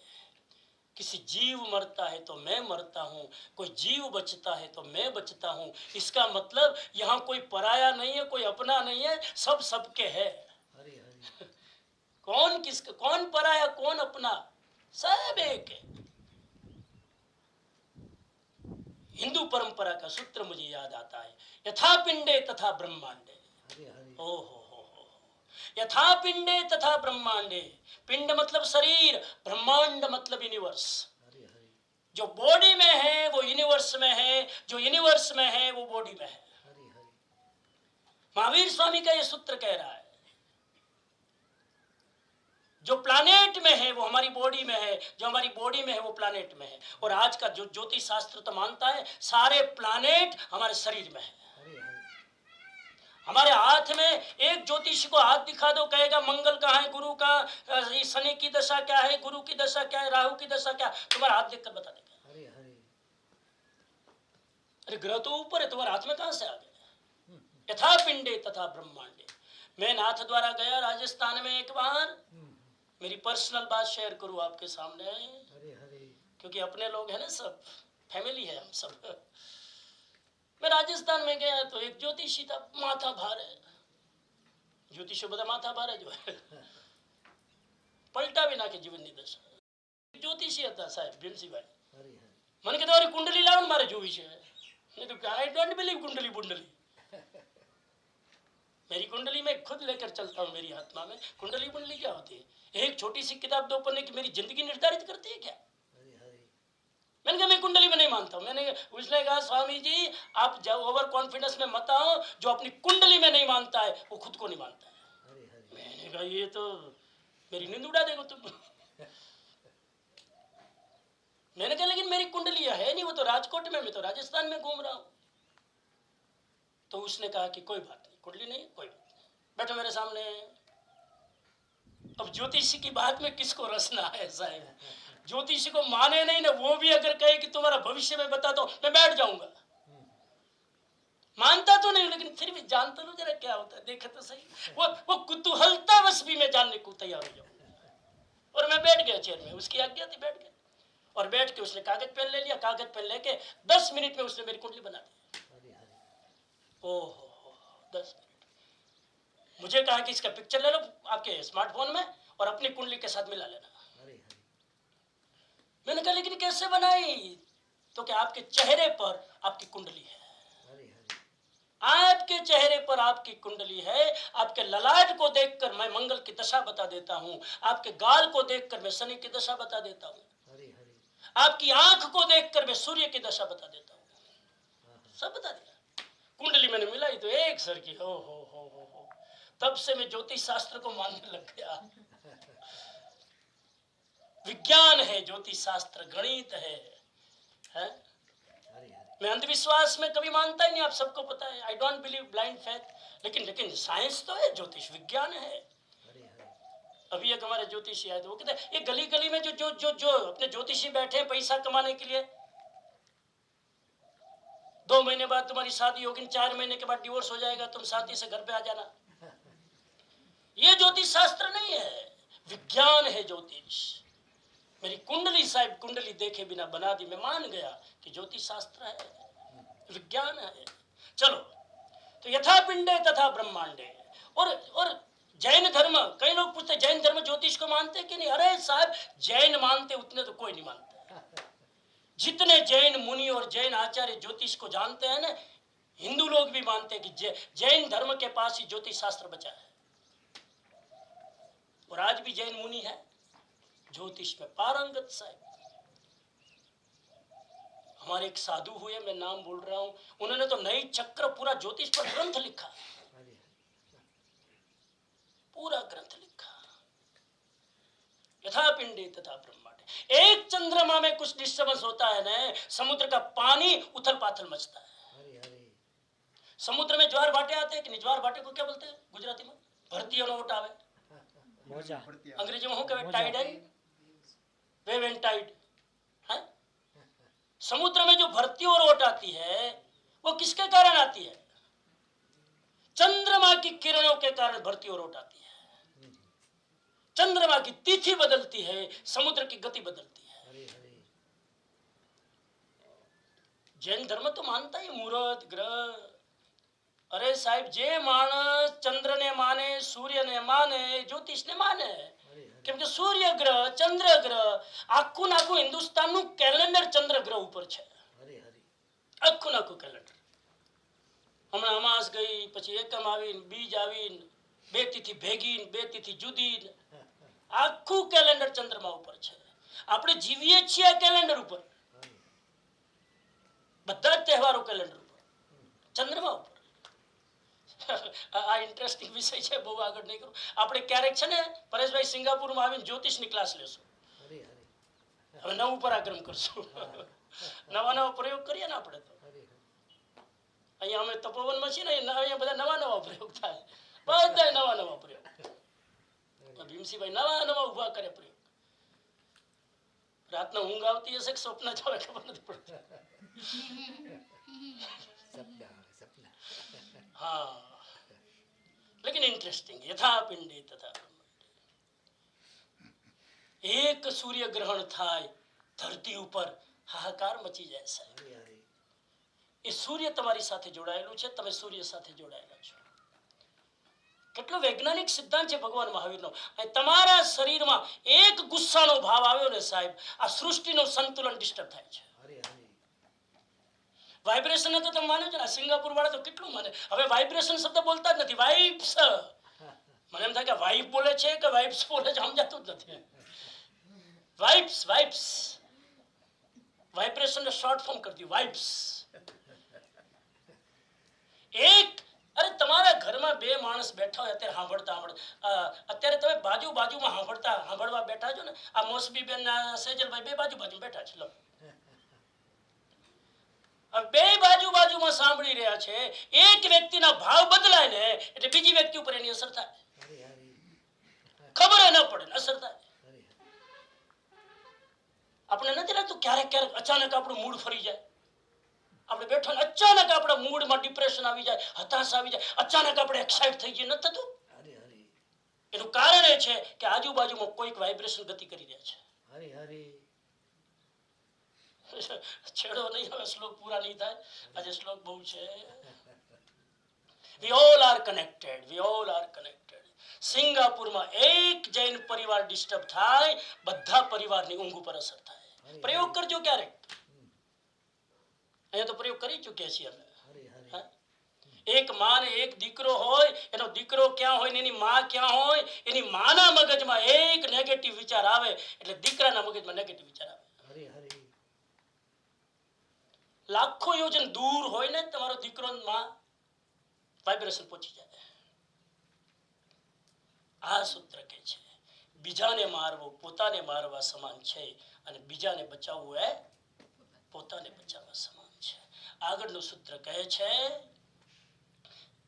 किसी जीव मरता है तो मैं मरता हूं, कोई जीव बचता है तो मैं बचता हूं। इसका मतलब यहां कोई पराया नहीं है, कोई अपना नहीं है, सब सबके है। कौन किसका, कौन पराया कौन अपना, सब एक है। हिंदू परंपरा का सूत्र मुझे याद आता है, यथा पिंडे तथा ब्रह्मांडे। ओ हो, यथा पिंडे तथा ब्रह्मांडे। पिंड मतलब शरीर, ब्रह्मांड मतलब यूनिवर्स। जो बॉडी में है वो यूनिवर्स में है, जो यूनिवर्स में है वो बॉडी में है। महावीर स्वामी का ये सूत्र कह रहा है, जो प्लैनेट में है वो हमारी बॉडी में है, जो हमारी बॉडी में है वो प्लैनेट में है। और आज का जो ज्योतिष शास्त्र तो मानता है सारे प्लैनेट हमारे शरीर में है। हमारे हाथ में एक ज्योतिषी को हाथ दिखा दो, कहेगा मंगल कहाँ है, गुरु का, शनि की दशा क्या है, गुरु की दशा क्या है, राहु की दशा क्या है, तुम्हारा हाथ देखकर बता देगा। अरे ग्रह तो ऊपर है, तुम्हारे हाथ में कहां से आ गया? यथा पिंडे तथा ब्रह्मांडे। मैं नाथ द्वारा गया राजस्थान में एक बार, मेरी पर्सनल बात शेयर करूं आपके सामने, क्योंकि अपने लोग हैं ना, सब फैमिली है हम सब। मैं राजस्थान में गया तो एक ज्योतिषी था, माथा भार है, ज्योतिषी बता माथा भार है जो है। પલટા વિના કે જીવનની દશા. જ્યોતિષી હતા સાહેબ ભીમસિંહભાઈ. મને કે તમારી કુંડલી લાવો ને મારે જોવી છે. મેં તો आई डोंट बिलीव कुंडली कुंडली. मेरी कुंडली मैं खुद लेकर चलता हूँ मेरी आत्मा में. कुंडली कुंडली क्या होती है? एक छोटी सी किताब दो पन्ने की मेरी जिंदगी निर्धारित करती है क्या? मैंने कहा मैं कुंडली में नहीं मानता हूँ. मैंने उसने कहा स्वामी जी आप जब ओवर कॉन्फिडेंस में मत आओ. जो अपनी कुंडली में नहीं मानता है वो खुद को नहीं मानता है. मैंने कहा ये तो मेरी नींद उड़ा देगा तुम. मैंने कहा लेकिन मेरी कुंडली है नहीं, वो तो राजकोट में, मैं तो राजस्थान में घूम रहा हूँ. तो उसने कहा कि कोई बात नहीं, कुंडली नहीं कोई बात नहीं, बैठो मेरे सामने. अब ज्योतिषी की बात में किसको रसना है साहब? ज्योतिषी को माने नहीं ना, वो भी अगर कहे कि तुम्हारा भविष्य में बता दो, मैं बैठ जाऊंगा. मानता तो नहीं लेकिन फिर भी जान तो लो जरा क्या होता है, देखा तो सही. वो कुतूहलतावश भी मैं जानने को तैयार हो जाऊंगा. और मैं बैठ गया चेयर में, उसकी आज्ञा थी, बैठ गया. और बैठ के उसने कागज पेन ले लिया. कागज पेन लेके 10 मिनट में उसने मेरी कुंडली बना दी. ओहो 10 मिनट. मुझे कहा कि इसका पिक्चर ले लो आपके स्मार्टफोन में और अपनी कुंडली के साथ मिला लेना. मैंने कहा लेकिन कैसे बनाई? तो क्या आपके चेहरे पर आपकी कुंडली है, आपके चेहरे पर आपकी कुंडली है. आपके ललाट को देखकर मैं मंगल की दशा बता देता हूँ. आपके गाल को देखकर मैं शनि की दशा बता देता हूँ. आपकी आंख को देखकर मैं सूर्य की दशा बता देता हूँ. सब बता दिया. कुंडली मैंने मिलाई तो एक सर की. हो. तब से मैं ज्योतिष शास्त्र को मानने लग गया. विज्ञान है ज्योतिष शास्त्र, गणित है? मैं अंधविश्वास में कभी मानता ही नहीं, आप सबको पता है. I don't believe blind faith. लेकिन साइंस तो है, ज्योतिष विज्ञान है. अभी एक हमारे ज्योतिषी आए थे, वो कहते ये गली गली में जो जो जो जो अपने ज्योतिषी बैठे हैं पैसा कमाने के लिए, 2 महीने बाद तुम्हारी शादी होगी, 4 महीने के बाद डिवोर्स हो जाएगा, तुम साथी से घर पे आ जाना. ये ज्योतिष शास्त्र नहीं है, विज्ञान है ज्योतिष. मेरी कुंडली साहब कुंडली देखे बिना बना दी. मैं मान गया कि ज्योतिष शास्त्र है, विज्ञान है. चलो तो यथा पिंडे तथा ब्रह्मांडे. और जैन धर्म, कई लोग पूछते जैन धर्म ज्योतिष को मानते कि नहीं? अरे साहब जैन मानते उतने तो कोई नहीं मानता. जितने जैन मुनि और जैन आचार्य ज्योतिष को जानते हैं ना, हिंदू लोग भी मानते हैं कि जैन धर्म के पास ही ज्योतिष शास्त्र बचा है. और आज भी जैन मुनि है ज्योतिष में पारंगत साहब. हमारे एक साधु हुए, मैं नाम बोल रहा हूं, उन्होंने तो नई चक्र पूरा ज्योतिष पर ग्रंथ लिखा, पूरा ग्रंथ लिखा. यथा पिंडे तथा ब्रह्मांडे. एक चंद्रमा में कुछ डिस्टर्बेंस होता है ना, समुद्र का पानी उथल पाथल मचता है. समुद्र में ज्वार भाटे आते हैं कि नहीं? ज्वार भाटे को क्या बोलते हैं गुजराती में? भरती नोट आवे, अंग्रेजी में क्या? Tide and wave and tide. समुद्र में जो भरती और ओट आती है वो किसके कारण आती है? चंद्रमा की किरणों के कारण भरती और ओट आती है. चंद्रमा की तिथि बदलती है, समुद्र की गति बदलती है. जैन धर्म तो मानता ही मुहूर्त ग्रह. अरे साहब जे मानस चंद्र ने माने, सूर्य ने माने, ज्योतिष ने माने. કેમકે સૂર્ય ગ્રહ, ચંદ્ર ગ્રહ, આખું નાખું હિન્દુસ્તાનનું કેલેન્ડર ચંદ્ર ગ્રહ ઉપર છે. આખું નાખું કેલેન્ડર. હમણાં અમાસ ગઈ, પછી એકમ આવીને, બીજ આવીને, 2 તિથિ ભેગીને, 2 તિથિ જુદીને, આખું કેલેન્ડર ચંદ્રમા ઉપર છે. આપણે જીવીએ છીએ આ કેલેન્ડર ઉપર. બધા જ તહેવારો કેલેન્ડર ઉપર, ચંદ્રમા ઉપર. આ ઇન્ટરેસ્ટિંગ વિષય છે, બહુ આગળ નહીં કરું. આપણે ક્યારેક છે ને પરેશભાઈ સિંગાપુરમાં આવીને જ્યોતિષની ક્લાસ લેશું. હવે નવું પરાક્રમ કરશું, નવા નવા પ્રયોગ કરીએ ને આપણે. તો અહીંયા અમે તપોવનમાં છીએ ને, અહીંયા બધા નવા નવા પ્રયોગ થાય, બધા નવા નવા પ્રયોગ. ભીમસિંહભાઈ નવા નવા ઉભા કરે પ્રયોગ. રાતના ઊંઘ આવતી હશે કે સ્વપ્ન જ આવે ખબર નથી પડતી. हाँ लेकिन इंटरेस्टिंग. यथा पिंडे तथा ब्रह्मांडे. एक सूर्य ग्रहण थाय धरती ऊपर हाहाकार मची जाए साहब. એ સૂર્ય તમારી સાથે જોડાયેલું છે, તમે સૂર્ય સાથે જોડાયેલા છો. કેટલો કેટલો વૈજ્ઞાનિક સિદ્ધાંત છે ભગવાન મહાવીરનો. અને તમારા શરીરમાં એક ગુસ્સાનો ભાવ આવ્યો ને સાહેબ, આ સૃષ્ટિનું સંતુલન ડિસ્ટર્બ થાય છે. વાઇબ્રેશન તો તમે માનો છો ને, સિંગાપુર વાળા તો કેટલું માને. હવે વાઇબ્રેશન શબ્દ બોલતા જ નથી, વાઇબ્સ. મને એમ થાય કે વાઇફ બોલે છે કે વાઇબ્સ બોલે છે, સમજાતું જ નથી. Vibes, vibes, vibration short form કરતી વાઇબ્સ. એક, અરે તમારા ઘરમાં બે માણસ બેઠા હોય અત્યારે અત્યારે તમે બાજુમાં સાંભળવા બેઠા છો ને, આ મોસબી બેન ના સેજલભાઈ બે બાજુ બેઠા છે. લો, બે બાજુમાં સાંભળી રહ્યા છે. એક વ્યક્તિના ભાવ બદલાય ને એટલે બીજી વ્યક્તિ ઉપર એની અસર થાય, ખબર ન પડે, અસર થાય. આપણે નથી લાગતું ક્યારેક અચાનક આપણું મૂડ ફરી જાય, આપણે બેઠા અચાનક આપણા મૂડમાં ડિપ્રેશન આવી જાય, હતાશ આવી જાય, અચાનક આપણે એક્સાઇટ થઈ જઈએ, નથી થતું? એનું કારણ એ છે કે આજુબાજુમાં કોઈક વાઇબ્રેશન ગતિ કરી રહ્યા છે. છેડો નહીં, હવે શ્લોક પૂરા નહીં થાય, આજે શ્લોક બહુ છે. We all are connected, we all are connected. સિંગાપુરમાં એક જૈન પરિવાર ડિસ્ટર્બ થાય, બધા પરિવારની ઊંઘ ઉપર અસર થાય. પ્રયોગ કરજો ક્યારેક, અહીંયા તો પ્રયોગ કરી ચૂક્યા છીએ અમે. એક માં ને એક દીકરો હોય, એનો દીકરો ક્યાં હોય ને એની માં ક્યાં હોય, એની માના મગજમાં એક નેગેટિવ વિચાર આવે એટલે દીકરાના મગજમાં નેગેટિવ વિચાર આવે. લાખો યોજન દૂર હોય ને તમારો દીકરો માં, વાઇબ્રેશન પહોંચી જાય. આ સૂત્ર કે છે બીજાને મારવો પોતાને મારવા સમાન છે, અને બીજાને બચાવવું એ પોતાને બચાવવા સમાન છે. આગળનું સૂત્ર કહે છે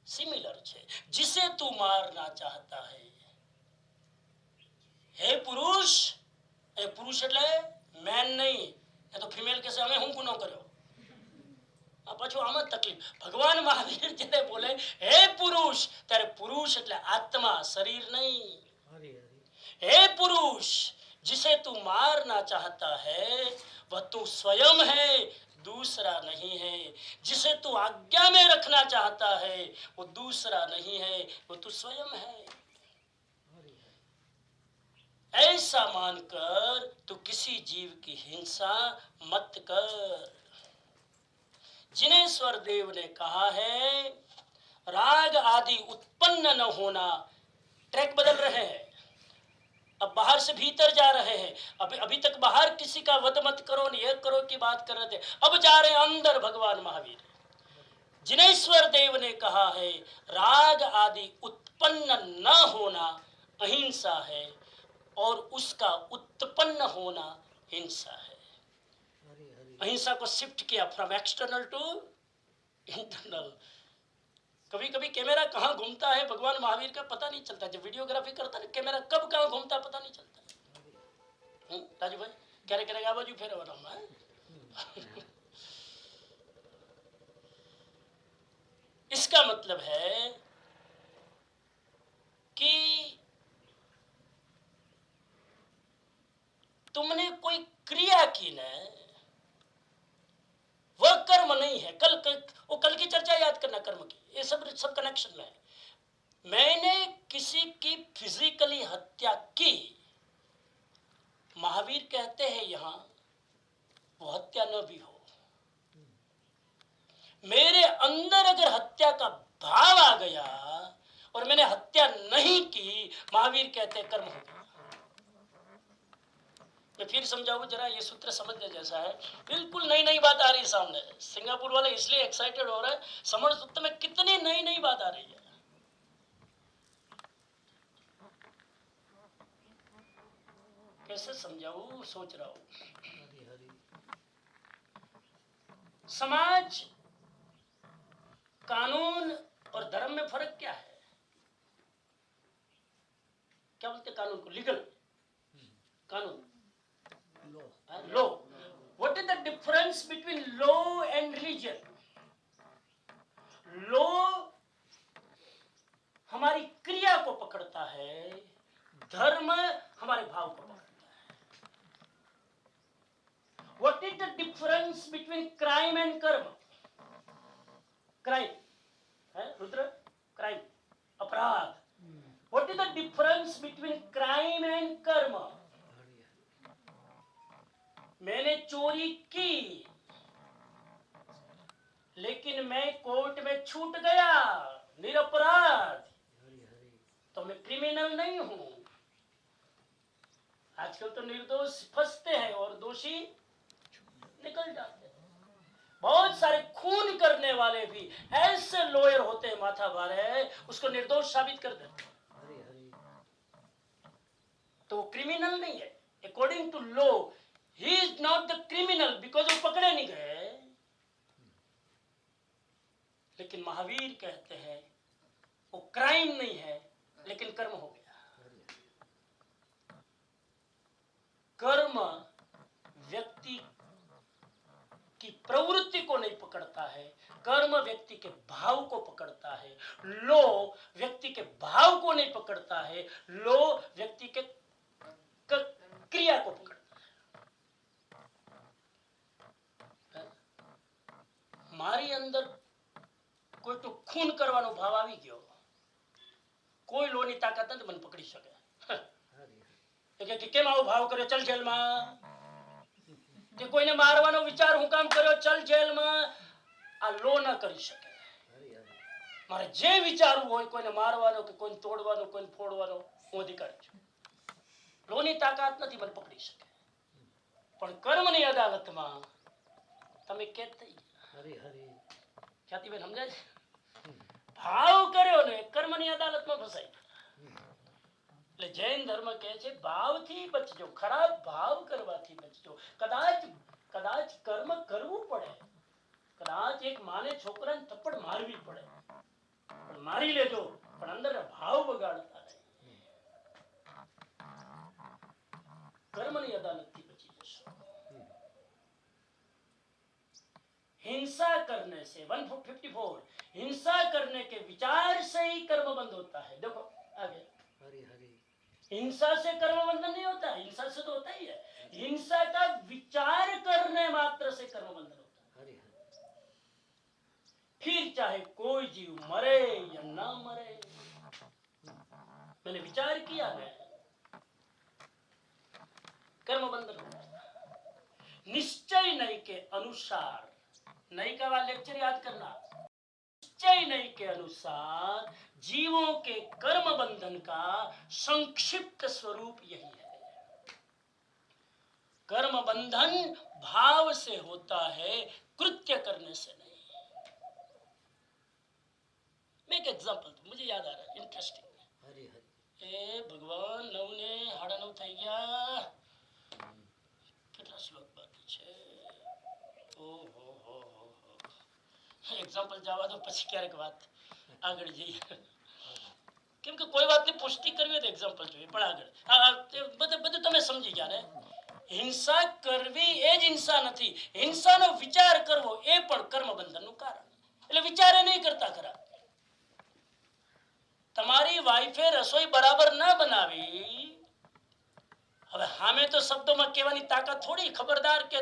સિમિલર છે. जिसे तू मारना चाहता है, હે પુરુષ, એ પુરુષ એટલે મેન નહીં, એ તો ફિમેલ કહેશે અમે હું ગુનો કર્યો. આ પાછું આમાં તકલીફ. ભગવાન મહાવીર જ્યારે બોલે હે પુરુષ, ત્યારે પુરુષ એટલે આત્મા, શરીર નહીં. हे पुरुष, जिसे तू मारना चाहता है वह तू स्वयं है, दूसरा नहीं है. जिसे तू आज्ञा में रखना चाहता है वो दूसरा नहीं है, वो तू स्वयं है. ऐसा मानकर तू किसी जीव की हिंसा मत कर. जिनेश्वर देव ने कहा है राग आदि उत्पन्न न होना. ट्रैक बदल रहे हैं, अब बाहर से भीतर जा रहे हैं. अभी तक बाहर किसी का वध मत करो, ये करो की बात कर रहे थे, अब जा रहे हैं अंदर. भगवान महावीर जिनेश्वर देव ने कहा है राग आदि उत्पन्न न होना अहिंसा है, और उसका उत्पन्न होना हिंसा है. अहिंसा को शिफ्ट किया फ्रॉम एक्सटर्नल टू इंटरनल. कभी कभी कैमरा कहाँ घूमता है भगवान महावीर का पता नहीं चलता. जब वीडियोग्राफी करता है कैमरा कब कहाँ घूमता है पता नहीं चलता. राजू भाई क्यारे क्यारे आ बाजू फेरवाना. इसका मतलब है कि तुमने कोई क्रिया की न, वह कर्म नहीं है. कल की चर्चा याद करना कर्म की, ये सब कनेक्शन में है. मैंने किसी की फिजिकली हत्या की, महावीर कहते हैं यहां वो हत्या न भी हो. मेरे अंदर अगर हत्या का भाव आ गया और मैंने हत्या नहीं की, महावीर कहते हैं कर्म हो गया. मैं फिर समझाऊं जरा, ये सूत्र समझने जैसा है. बिल्कुल नई नई बात आ रही सामने. सिंगापुर वाले इसलिए एक्साइटेड हो रहे हैं, समझ सूत्र में कितनी नई नई बात आ रही है. कैसे समझाऊं, सोच रहा हूं. समाज, कानून और धर्म में फर्क क्या है? क्या बोलते कानून को? लीगल कानून, law. What is the difference between law and religion? Law हमारी क्रिया को पकड़ता है, धर्म हमारे भाव को पकड़ता है. What is the difference between crime and कर्म? क्राइम है रुद्र, क्राइम अपराध, डिफरेंस बिटवीन क्राइम एंड कर्म। मैंने चोरी की लेकिन मैं कोर्ट में छूट गया निरपराध, तो मैं क्रिमिनल नहीं हूं। आजकल तो निर्दोष फंसते हैं और दोषी निकल जाते हैं। बहुत सारे खून करने वाले भी ऐसे लॉयर होते हैं, माथा भारे, उसको निर्दोष साबित कर देते हैं, तो वो क्रिमिनल नहीं है। According to law he is not the criminal because वो पकड़े नहीं गए। लेकिन महावीर कहते हैं वो क्राइम नहीं है लेकिन कर्म हो गया। कर्म व्यक्ति की प्रवृत्ति को नहीं पकड़ता है, कर्म व्यक्ति के भाव को पकड़ता है। लो व्यक्ति के भाव को नहीं पकड़ता है, लो व्यक्ति के क्रिया को पकड़ता है। मारी अंदर कोई तो खून करવાનો भाव આવી ગયો, કોઈ લોની તાકાત નથી મને પકડી શકે કે કેમ આવો ભાવ કર્યો, ચલ જેલમાં। કે કોઈને મારવાનો વિચાર હું કામ કર્યો, ચલ જેલમાં। આ લો ન કરી શકે। મારે જે વિચારવું હોય કોઈને મારવાનો કે કોઈને તોડવાનો કોઈને ફોડવાનો હું અધિકારી છું। લોની તાકાત નથી મને પકડી શકે। પણ કર્મની અદાલતમાં તમે કેદ થઈ ગયા। ખ્યાતિબેન સમજાય છે? ભાવ કર્યો ને કર્મની અદાલતમાં ફસાઈ ગયા। એટલે જૈન ધર્મ કહે છે ભાવથી બચજો, ખરાબ ભાવ કરવાથી બચજો। કદાચ કર્મ કરવું પડે, કદાચ એક માને છોકરાને થપ્પડ મારવી પડે, પણ મારી લેજો, પણ અંદર ભાવ બગાડતા નહીં। કર્મની અદાલતથી બચી જશો। हिंसा करने से 154 हिंसा करने के विचार से ही कर्म बंद होता है। देखो आगे, हिंसा से कर्म बंधन नहीं होता, हिंसा से तो होता ही है। हिंसा का विचार करने मात्र से कर्म बंधन होता है। फिर चाहे कोई जीव मरे या ना मरे, मैंने विचार किया है, कर्म बंधन होता है। निश्चय नहीं के अनुसार, नहीं का वाला लेक्चर याद करना, निश्चय नहीं के अनुसार जीवों के कर्म बंधन का संक्षिप्त स्वरूप यही है। कर्म बंधन भाव से होता है, कृत्य करने से नहीं। मैं एक एग्जांपल दूं, मुझे याद आ रहा है, इंटरेस्टिंग। ए भगवान 9 ने 9:30 થઈ ગયા, કેટલા શ્લોક બાકી છે? ઓહો હો હો હો, એક્ઝામ્પલ જવા દો, પછી ક્યારેક વાત આગળ જઈએ। કેમ કે કોઈ વાતની પુષ્ટિ કરવી હોય તો એક્ઝામ્પલ જોઈએ, પણ આગળ બધું તમે સમજી ગયા ને। હિંસા કરવી એ જ હિંસા નથી, હિંસાનો વિચાર કરવો એ પણ કર્મ બંધનનું કારણ। એટલે વિચારે નહીં કરતા ખરા। તમારી વાઈફે રસોઈ બરાબર ન બનાવી, હવે સામે તો શબ્દોમાં કહેવાની તાકાત થોડી, ખબરદાર કે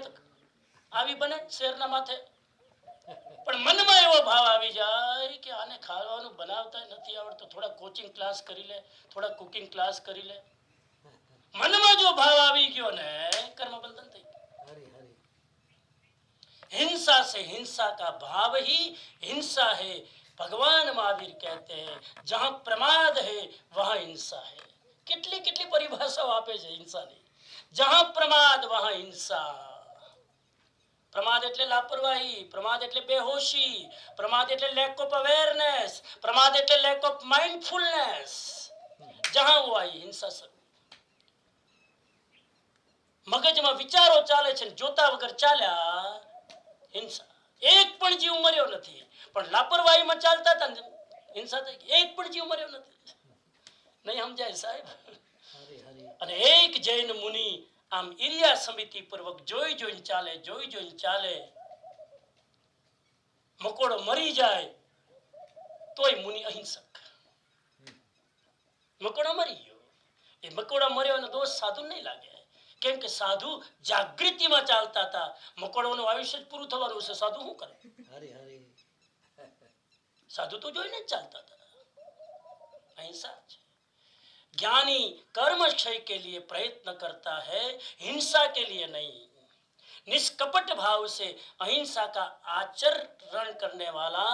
આવી બને શેરના માથે, પણ મનમાં એવો ભાવ આવી જાય કે આને ખાવાનું બનાવતા નથી આવડતું, થોડા કોચિંગ ક્લાસ કરી લે, થોડા કુકિંગ ક્લાસ કરી લે। મનમાં જો ભાવ આવી ગયો ને, કર્મ બંધન થઈ ગયું। हिंसा से हिंसा का भाव ही हिंसा है। भगवान महावीर कहते हैं जहां प्रमाद है वहां हिंसा है। कितली कितली परिभाषाओं आपे છે હિંસાની। जहां प्रमाद वहां हिंसा। प्रमाद એટલે લાપરવાહી, प्रमाद એટલે બેહોશી, प्रमाद એટલે lack of awareness, प्रमाद એટલે lack of mindfulness। जहां वो आई हिंसा શરૂ। મગજમાં વિચારો ચાલે છે, જોતા વગર ચાલ્યા, हिंसा। एक पण जीव मर्यो નથી, પણ લાપરવાહીમાં ચાલતા હતા ને हिंसा થઈ ગઈ। એક પણ જીવ મર્યો નથી, નહીં સમજાય સાહેબ? અને એક જૈન મુનિ આમ ઇરિયા સમિતિ પૂર્વક જોઈ ચાલે, મકોડો મરી જાય તોય મુનિ અહિંસક। મકોડો મરી ગયો, એ મકોડો મર્યો એનો દોષ સાધુ નહીં લાગે, કેમ કે સાધુ જાગૃતિમાં ચાલતા હતા। મકોડોનું આયુષ્ય પૂરું થવાનું છે, સાધુ શું કરે? સાધુ તો જોઈને જ ચાલતા હતા। અહિંસા છે। ज्ञानी कर्मक्षय के लिए प्रयत्न करता है, हिंसा के लिए नहीं। निष्कपट भाव से अहिंसा का आचरण करने वाला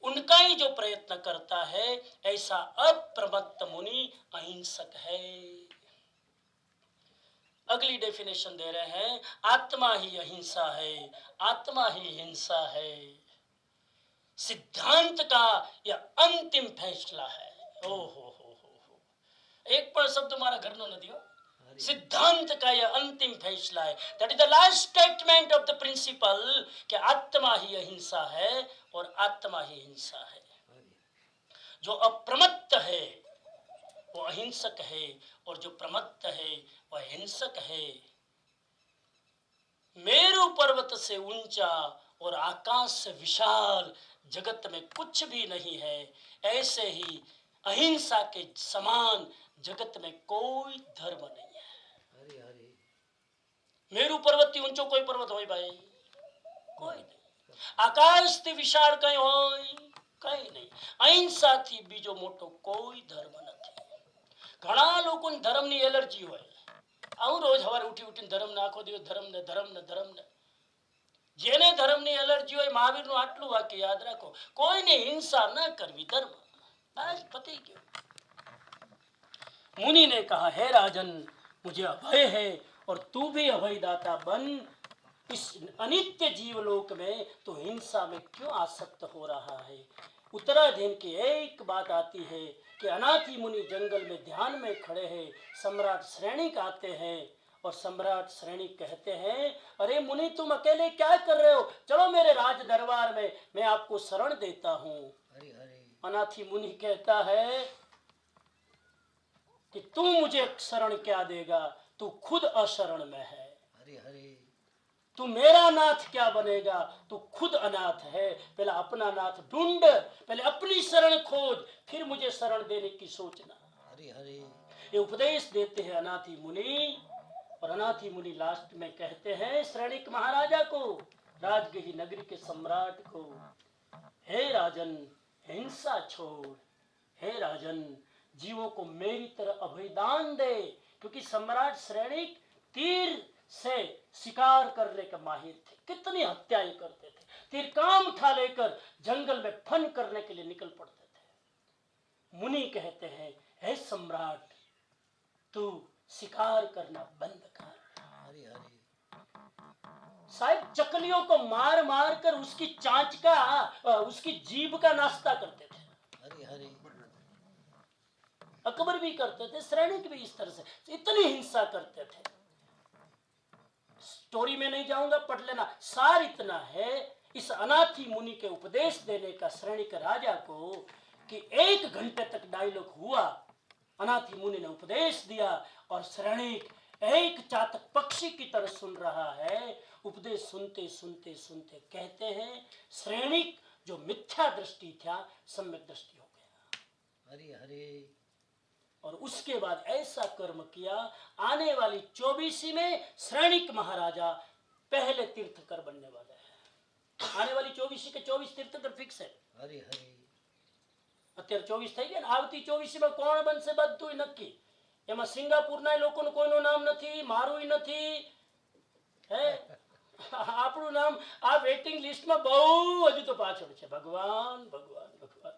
उनका ही जो प्रयत्न करता है, ऐसा अप्रमत्त मुनि अहिंसक है। अगली डेफिनेशन दे रहे हैं, आत्मा ही अहिंसा है, आत्मा ही हिंसा है। सिद्धांत का यह अंतिम फैसला है। ओ हो एक पर शब्द तुम्हारा घर न दियो। सिद्धांत का यह अंतिम फैसला है। That is the last statement of the principle कि आत्मा ही अहिंसा है और आत्मा ही हिंसा है। जो अप्रमत्त है वो अहिंसक है और जो प्रमत्त है वह हिंसक है। मेरु पर्वत से ऊंचा और आकाश से विशाल जगत में कुछ भी नहीं है, ऐसे ही अहिंसा के समान जगत में कोई धर्म नहीं है। मेरु पर्वत थी ऊंचो कोई पर्वत हो भाई, कोई नहीं। आकाश थी विशाल कहीं हो, कहीं नहीं। अहिंसा थी बीजो मोटो कोई धर्म नहीं। घना लोगों ने धर्म ની એલર્જી હોય। આવું રોજ સવારે ઉઠી ઉઠીને ધર્મ નાખો દિયો, ધર્મ ને ધર્મ ને ધર્મ ને। જેને ધર્મ ની એલર્જી હોય મહાવીરનું આટલું વાક્ય યાદ રાખો, કોઈને હિંસા ન કરવી, ધર્મ। બસ પતી ગયો। मुनि ने कहा, हे राजन, मुझे अभय है और तू भी अभय दाता बन। इस अनित्य जीवलोक में तो हिंसा में क्यों आसक्त हो रहा है? उत्तराधीन की एक बात आती है कि अनाथी मुनि जंगल में ध्यान में खड़े हैं। सम्राट श्रेणिक आते हैं और सम्राट श्रेणिक कहते हैं, अरे मुनि तुम अकेले क्या कर रहे हो? चलो मेरे राज दरबार में, मैं आपको शरण देता हूँ। अनाथी मुनि कहता है कि तू मुझे शरण क्या देगा, तू खुद अशरण में है। तू मेरा नाथ क्या बनेगा, तू खुद अनाथ है। पहले अपना नाथ ढूंढ, पहले अपनी शरण खोज, फिर मुझे शरण देने की सोचना। ये उपदेश देते हैं अनाथी मुनि। और अनाथी मुनि लास्ट में कहते हैं श्रेणिक महाराजा को, राजगृह नगरी के सम्राट को, हे राजन, हिंसा छोड़। हे राजन, जीवों को मेरी तरह अभयदान दे। क्योंकि सम्राट श्रेणिक तीर से शिकार करने का माहिर थे, कितनी हत्याएं करते थे। तीर काम उठा लेकर जंगल में फन करने के लिए निकल पड़ते थे। मुनि कहते हैं, हे सम्राट, तू शिकार करना बंद कर। साहब चकलियों को मार मार कर उसकी चांच का, उसकी जीभ का नाश्ता करते थे। अकबर भी करते थे, श्रेणिक भी इस तरह से इतनी हिंसा करते थे। स्टोरी में नहीं जाऊंगा, पढ़ लेना। सार इतना है इस अनाथी मुनि के उपदेश देने का श्रेणिक राजा को कि 1 घंटे तक डायलॉग हुआ। अनाथी मुनि ने उपदेश दिया और श्रेणिक एक चातक पक्षी की तरह सुन रहा है। उपदेश सुनते सुनते सुनते कहते हैं, श्रेणिक जो मिथ्या दृष्टि था सम्यक दृष्टि हो गया। हरि हरि। और उसके बाद ऐसा कर्म किया, आने वाली 24वीं में श्रेणिक महाराजा पहले तीर्थकर बनने वाले हैं। आने वाली 24वीं के 24 तीर्थकर फिक्स है। हरि हरि। અત્યારે 24 થઈ ગયા ને, આવતી 24 માં કોણ બનશે બધું નક્કી। એમાં સિંગાપુરના લોકોનું કોઈનું નામ નથી, મારું નથી હે। આપણું નામ આ વેટિંગ લિસ્ટમાં બહુ હજુ તો પાછળ છે। ભગવાન ભગવાન ભગવાન।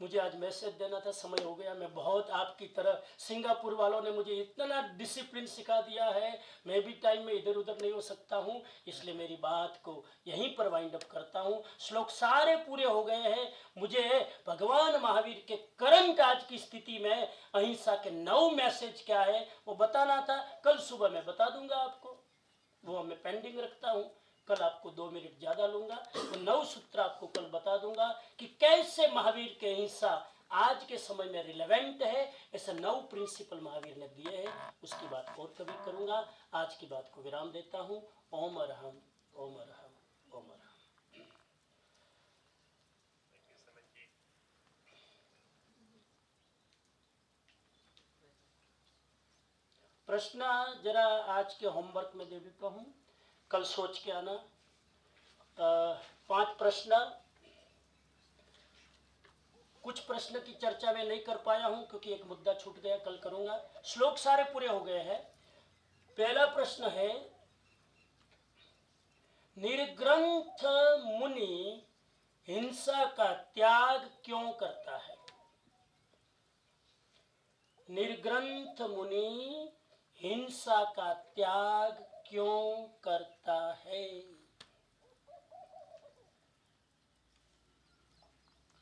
मुझे आज मैसेज देना था, समय हो गया। मैं बहुत आपकी तरह, सिंगापुर वालों ने मुझे इतना डिसिप्लिन सिखा दिया है, मैं भी टाइम में इधर उधर नहीं हो सकता हूँ, इसलिए मेरी बात को यहीं पर वाइंड अप करता हूँ। श्लोक सारे पूरे हो गए हैं। मुझे भगवान महावीर के करंट आज की स्थिति में अहिंसा के 9 मैसेज क्या है वो बताना था। कल सुबह मैं बता दूंगा आपको, वो मैं पेंडिंग रखता हूँ। कल आपको 2 मिनट ज्यादा लूंगा, तो 9 सूत्र आपको कल बता दूंगा कि कैसे महावीर के अहिंसा आज के समय में रिलेवेंट है। ऐसे 9 प्रिंसिपल महावीर ने दिए हैं, उसकी बात और कभी करूंगा। आज की बात को विराम देता हूं। ओम अरहम, ओम अरहम, ओम अरहम। प्रश्न जरा आज के होमवर्क में दे देता हूं, कल सोच के आना। 5 प्रश्न। कुछ प्रश्न की चर्चा में नहीं कर पाया हूं क्योंकि एक मुद्दा छूट गया, कल करूंगा। श्लोक सारे पूरे हो गए हैं। पहला प्रश्न है, निर्ग्रंथ मुनि हिंसा का त्याग क्यों करता है? निर्ग्रंथ मुनि हिंसा का त्याग क्यों करता है?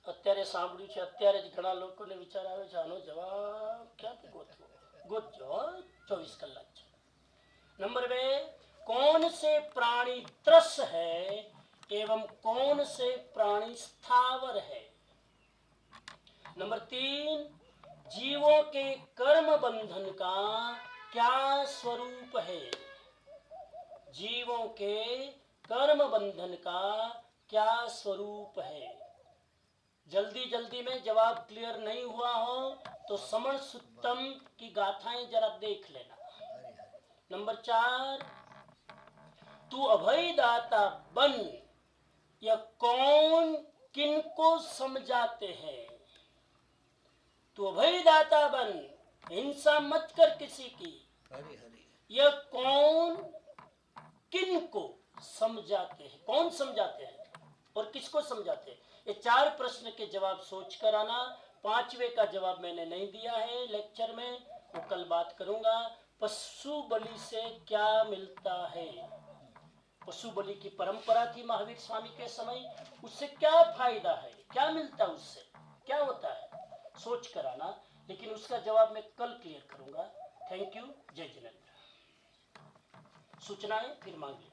અત્યારે સાંભળ્યું છે, અત્યારે જ ઘણા લોકોને વિચાર આવે છે આનો જવાબ ક્યાંથી ગોતવો? ગોતજો, 24 કલાક છે। नंबर 2, कौन से प्राणी त्रस है एवं कौन से प्राणी स्थावर है? नंबर 3, जीवों के कर्म बंधन का क्या स्वरूप है? जीवों के कर्म बंधन का क्या स्वरूप है? जल्दी जल्दी में जवाब क्लियर नहीं हुआ हो तो समण सुत्तम की गाथाएं जरा देख लेना। नंबर 4, तू अभयदाता बन, यह कौन किनको समझाते हैं? तू अभयदाता बन, हिंसा मत कर किसी की, यह कौन किनको समझाते हैं? कौन समझाते हैं और किसको समझाते हैं? ये 4 प्रश्न के जवाब सोच कर आना। 5वें का जवाब मैंने नहीं दिया है लेक्चर में, वो कल बात करूंगा। पशु बलि से क्या मिलता है? पशु बलि की परंपरा थी महावीर स्वामी के समय, उससे क्या फायदा है, क्या मिलता है, उससे क्या होता है, सोच कर आना। लेकिन उसका जवाब मैं कल क्लियर करूंगा। Thank you. जय जिनेन्द्र। सूचनाएं फिर मांगिए।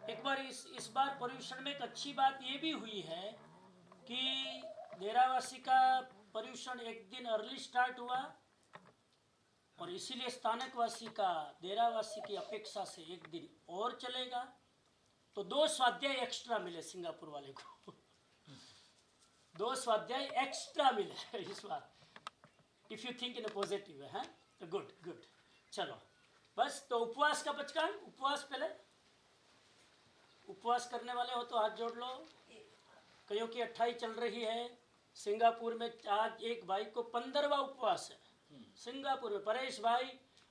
एक बार इस बार पर्यूषण में एक अच्छी बात ये भी हुई है कि डेरावासी का पर्यूषण एक दिन अर्ली स्टार्ट हुआ और इसीलिए स्थानकवासी का डेरावासी की अपेक्षा से एक दिन और चलेगा, तो 2 स्वाध्याय एक्स्ट्रा मिले सिंगापुर वाले को। 2 स्वाध्याय एक्स्ट्रा मिले इस बार, if you think in a positive way. तो गुड गुड। चलो बस, तो उपवास का बचकान, उपवास पहले उपवास करने वाले हो तो हाथ जोड़ लो। कईयों की 28 चल रही है सिंगापुर में। आज एक भाई को 15वां उपवास है सिंगापुर में। परेश भाई,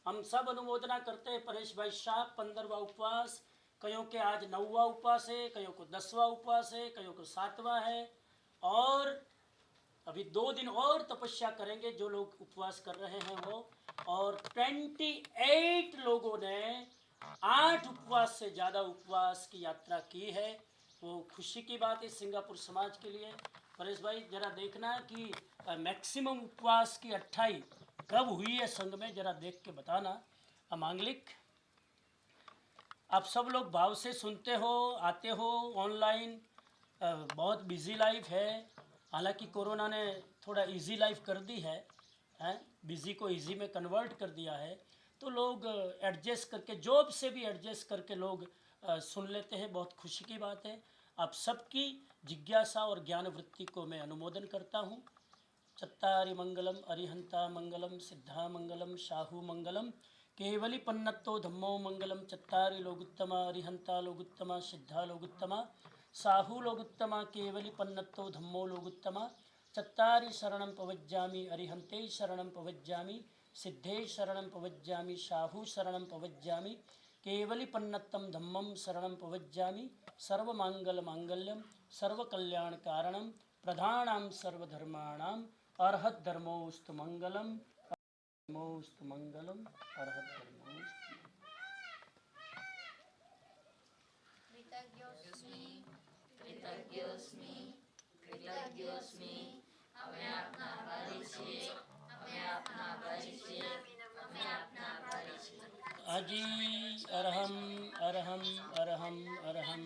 हम सब अनुमोदना करते हैं। परेश भाई शाह 15वां उपवास। कईयों के आज 9वां उपवास है, कईयों को 10वां उपवास है, कईयों को 7वां है। और अभी 2 दिन और तपस्या करेंगे जो लोग उपवास कर रहे हैं वो। और 28 लोगों ने 8 उपवास से ज़्यादा उपवास की यात्रा की है। वो खुशी की बात है सिंगापुर समाज के लिए। परेश भाई जरा देखना कि मैक्सिमम उपवास की 28 कब हुई है संघ में, जरा देख के बताना। अमांगलिक, आप सब लोग भाव से सुनते हो, आते हो ऑनलाइन। बहुत बिजी लाइफ है, हालांकि कोरोना ने थोड़ा इजी लाइफ कर दी है, बिजी को इजी में कन्वर्ट कर दिया है। तो लोग एडजस्ट करके, जॉब से भी एडजस्ट करके लोग सुन लेते हैं। बहुत खुशी की बात है। आप सबकी जिज्ञासा और ज्ञान वृत्ति को मैं अनुमोदन करता हूँ। चत्तारि मंगलम अरिहंता मंगलम सिद्धा मंगलम शाहू मंगलम केवली पन्नत्तो धम्मो मंगलम। चत्तारि लोगुत्तमा अरिहंता लोगुत्तमा सिद्धा लोगुत्तमा साहू लोगुत्तमा केवली पन्नत्तो धम्मो लोगुत्तमा चत्तारि शरणं पवज्जामि अरिहन्ते शरणं पवज्जामि सिद्धे शरणं पवज्जामि साहु शरणं पवज्जामि केवलिपन्नत्तं धम्मं शरणं पवज्जामि सर्वमांगल्यं सर्वकल्याणकारणं प्रधानां सर्वधर्माणां अर्हद्धर्मोऽस्तु मंगलम धर्मोऽस्तु मंगलम अर्हद्धर्मोऽस्तु।
कृतज्ञोस्मि हमें अपना परिचय
अजी अरहम अरहम अरहम अरहम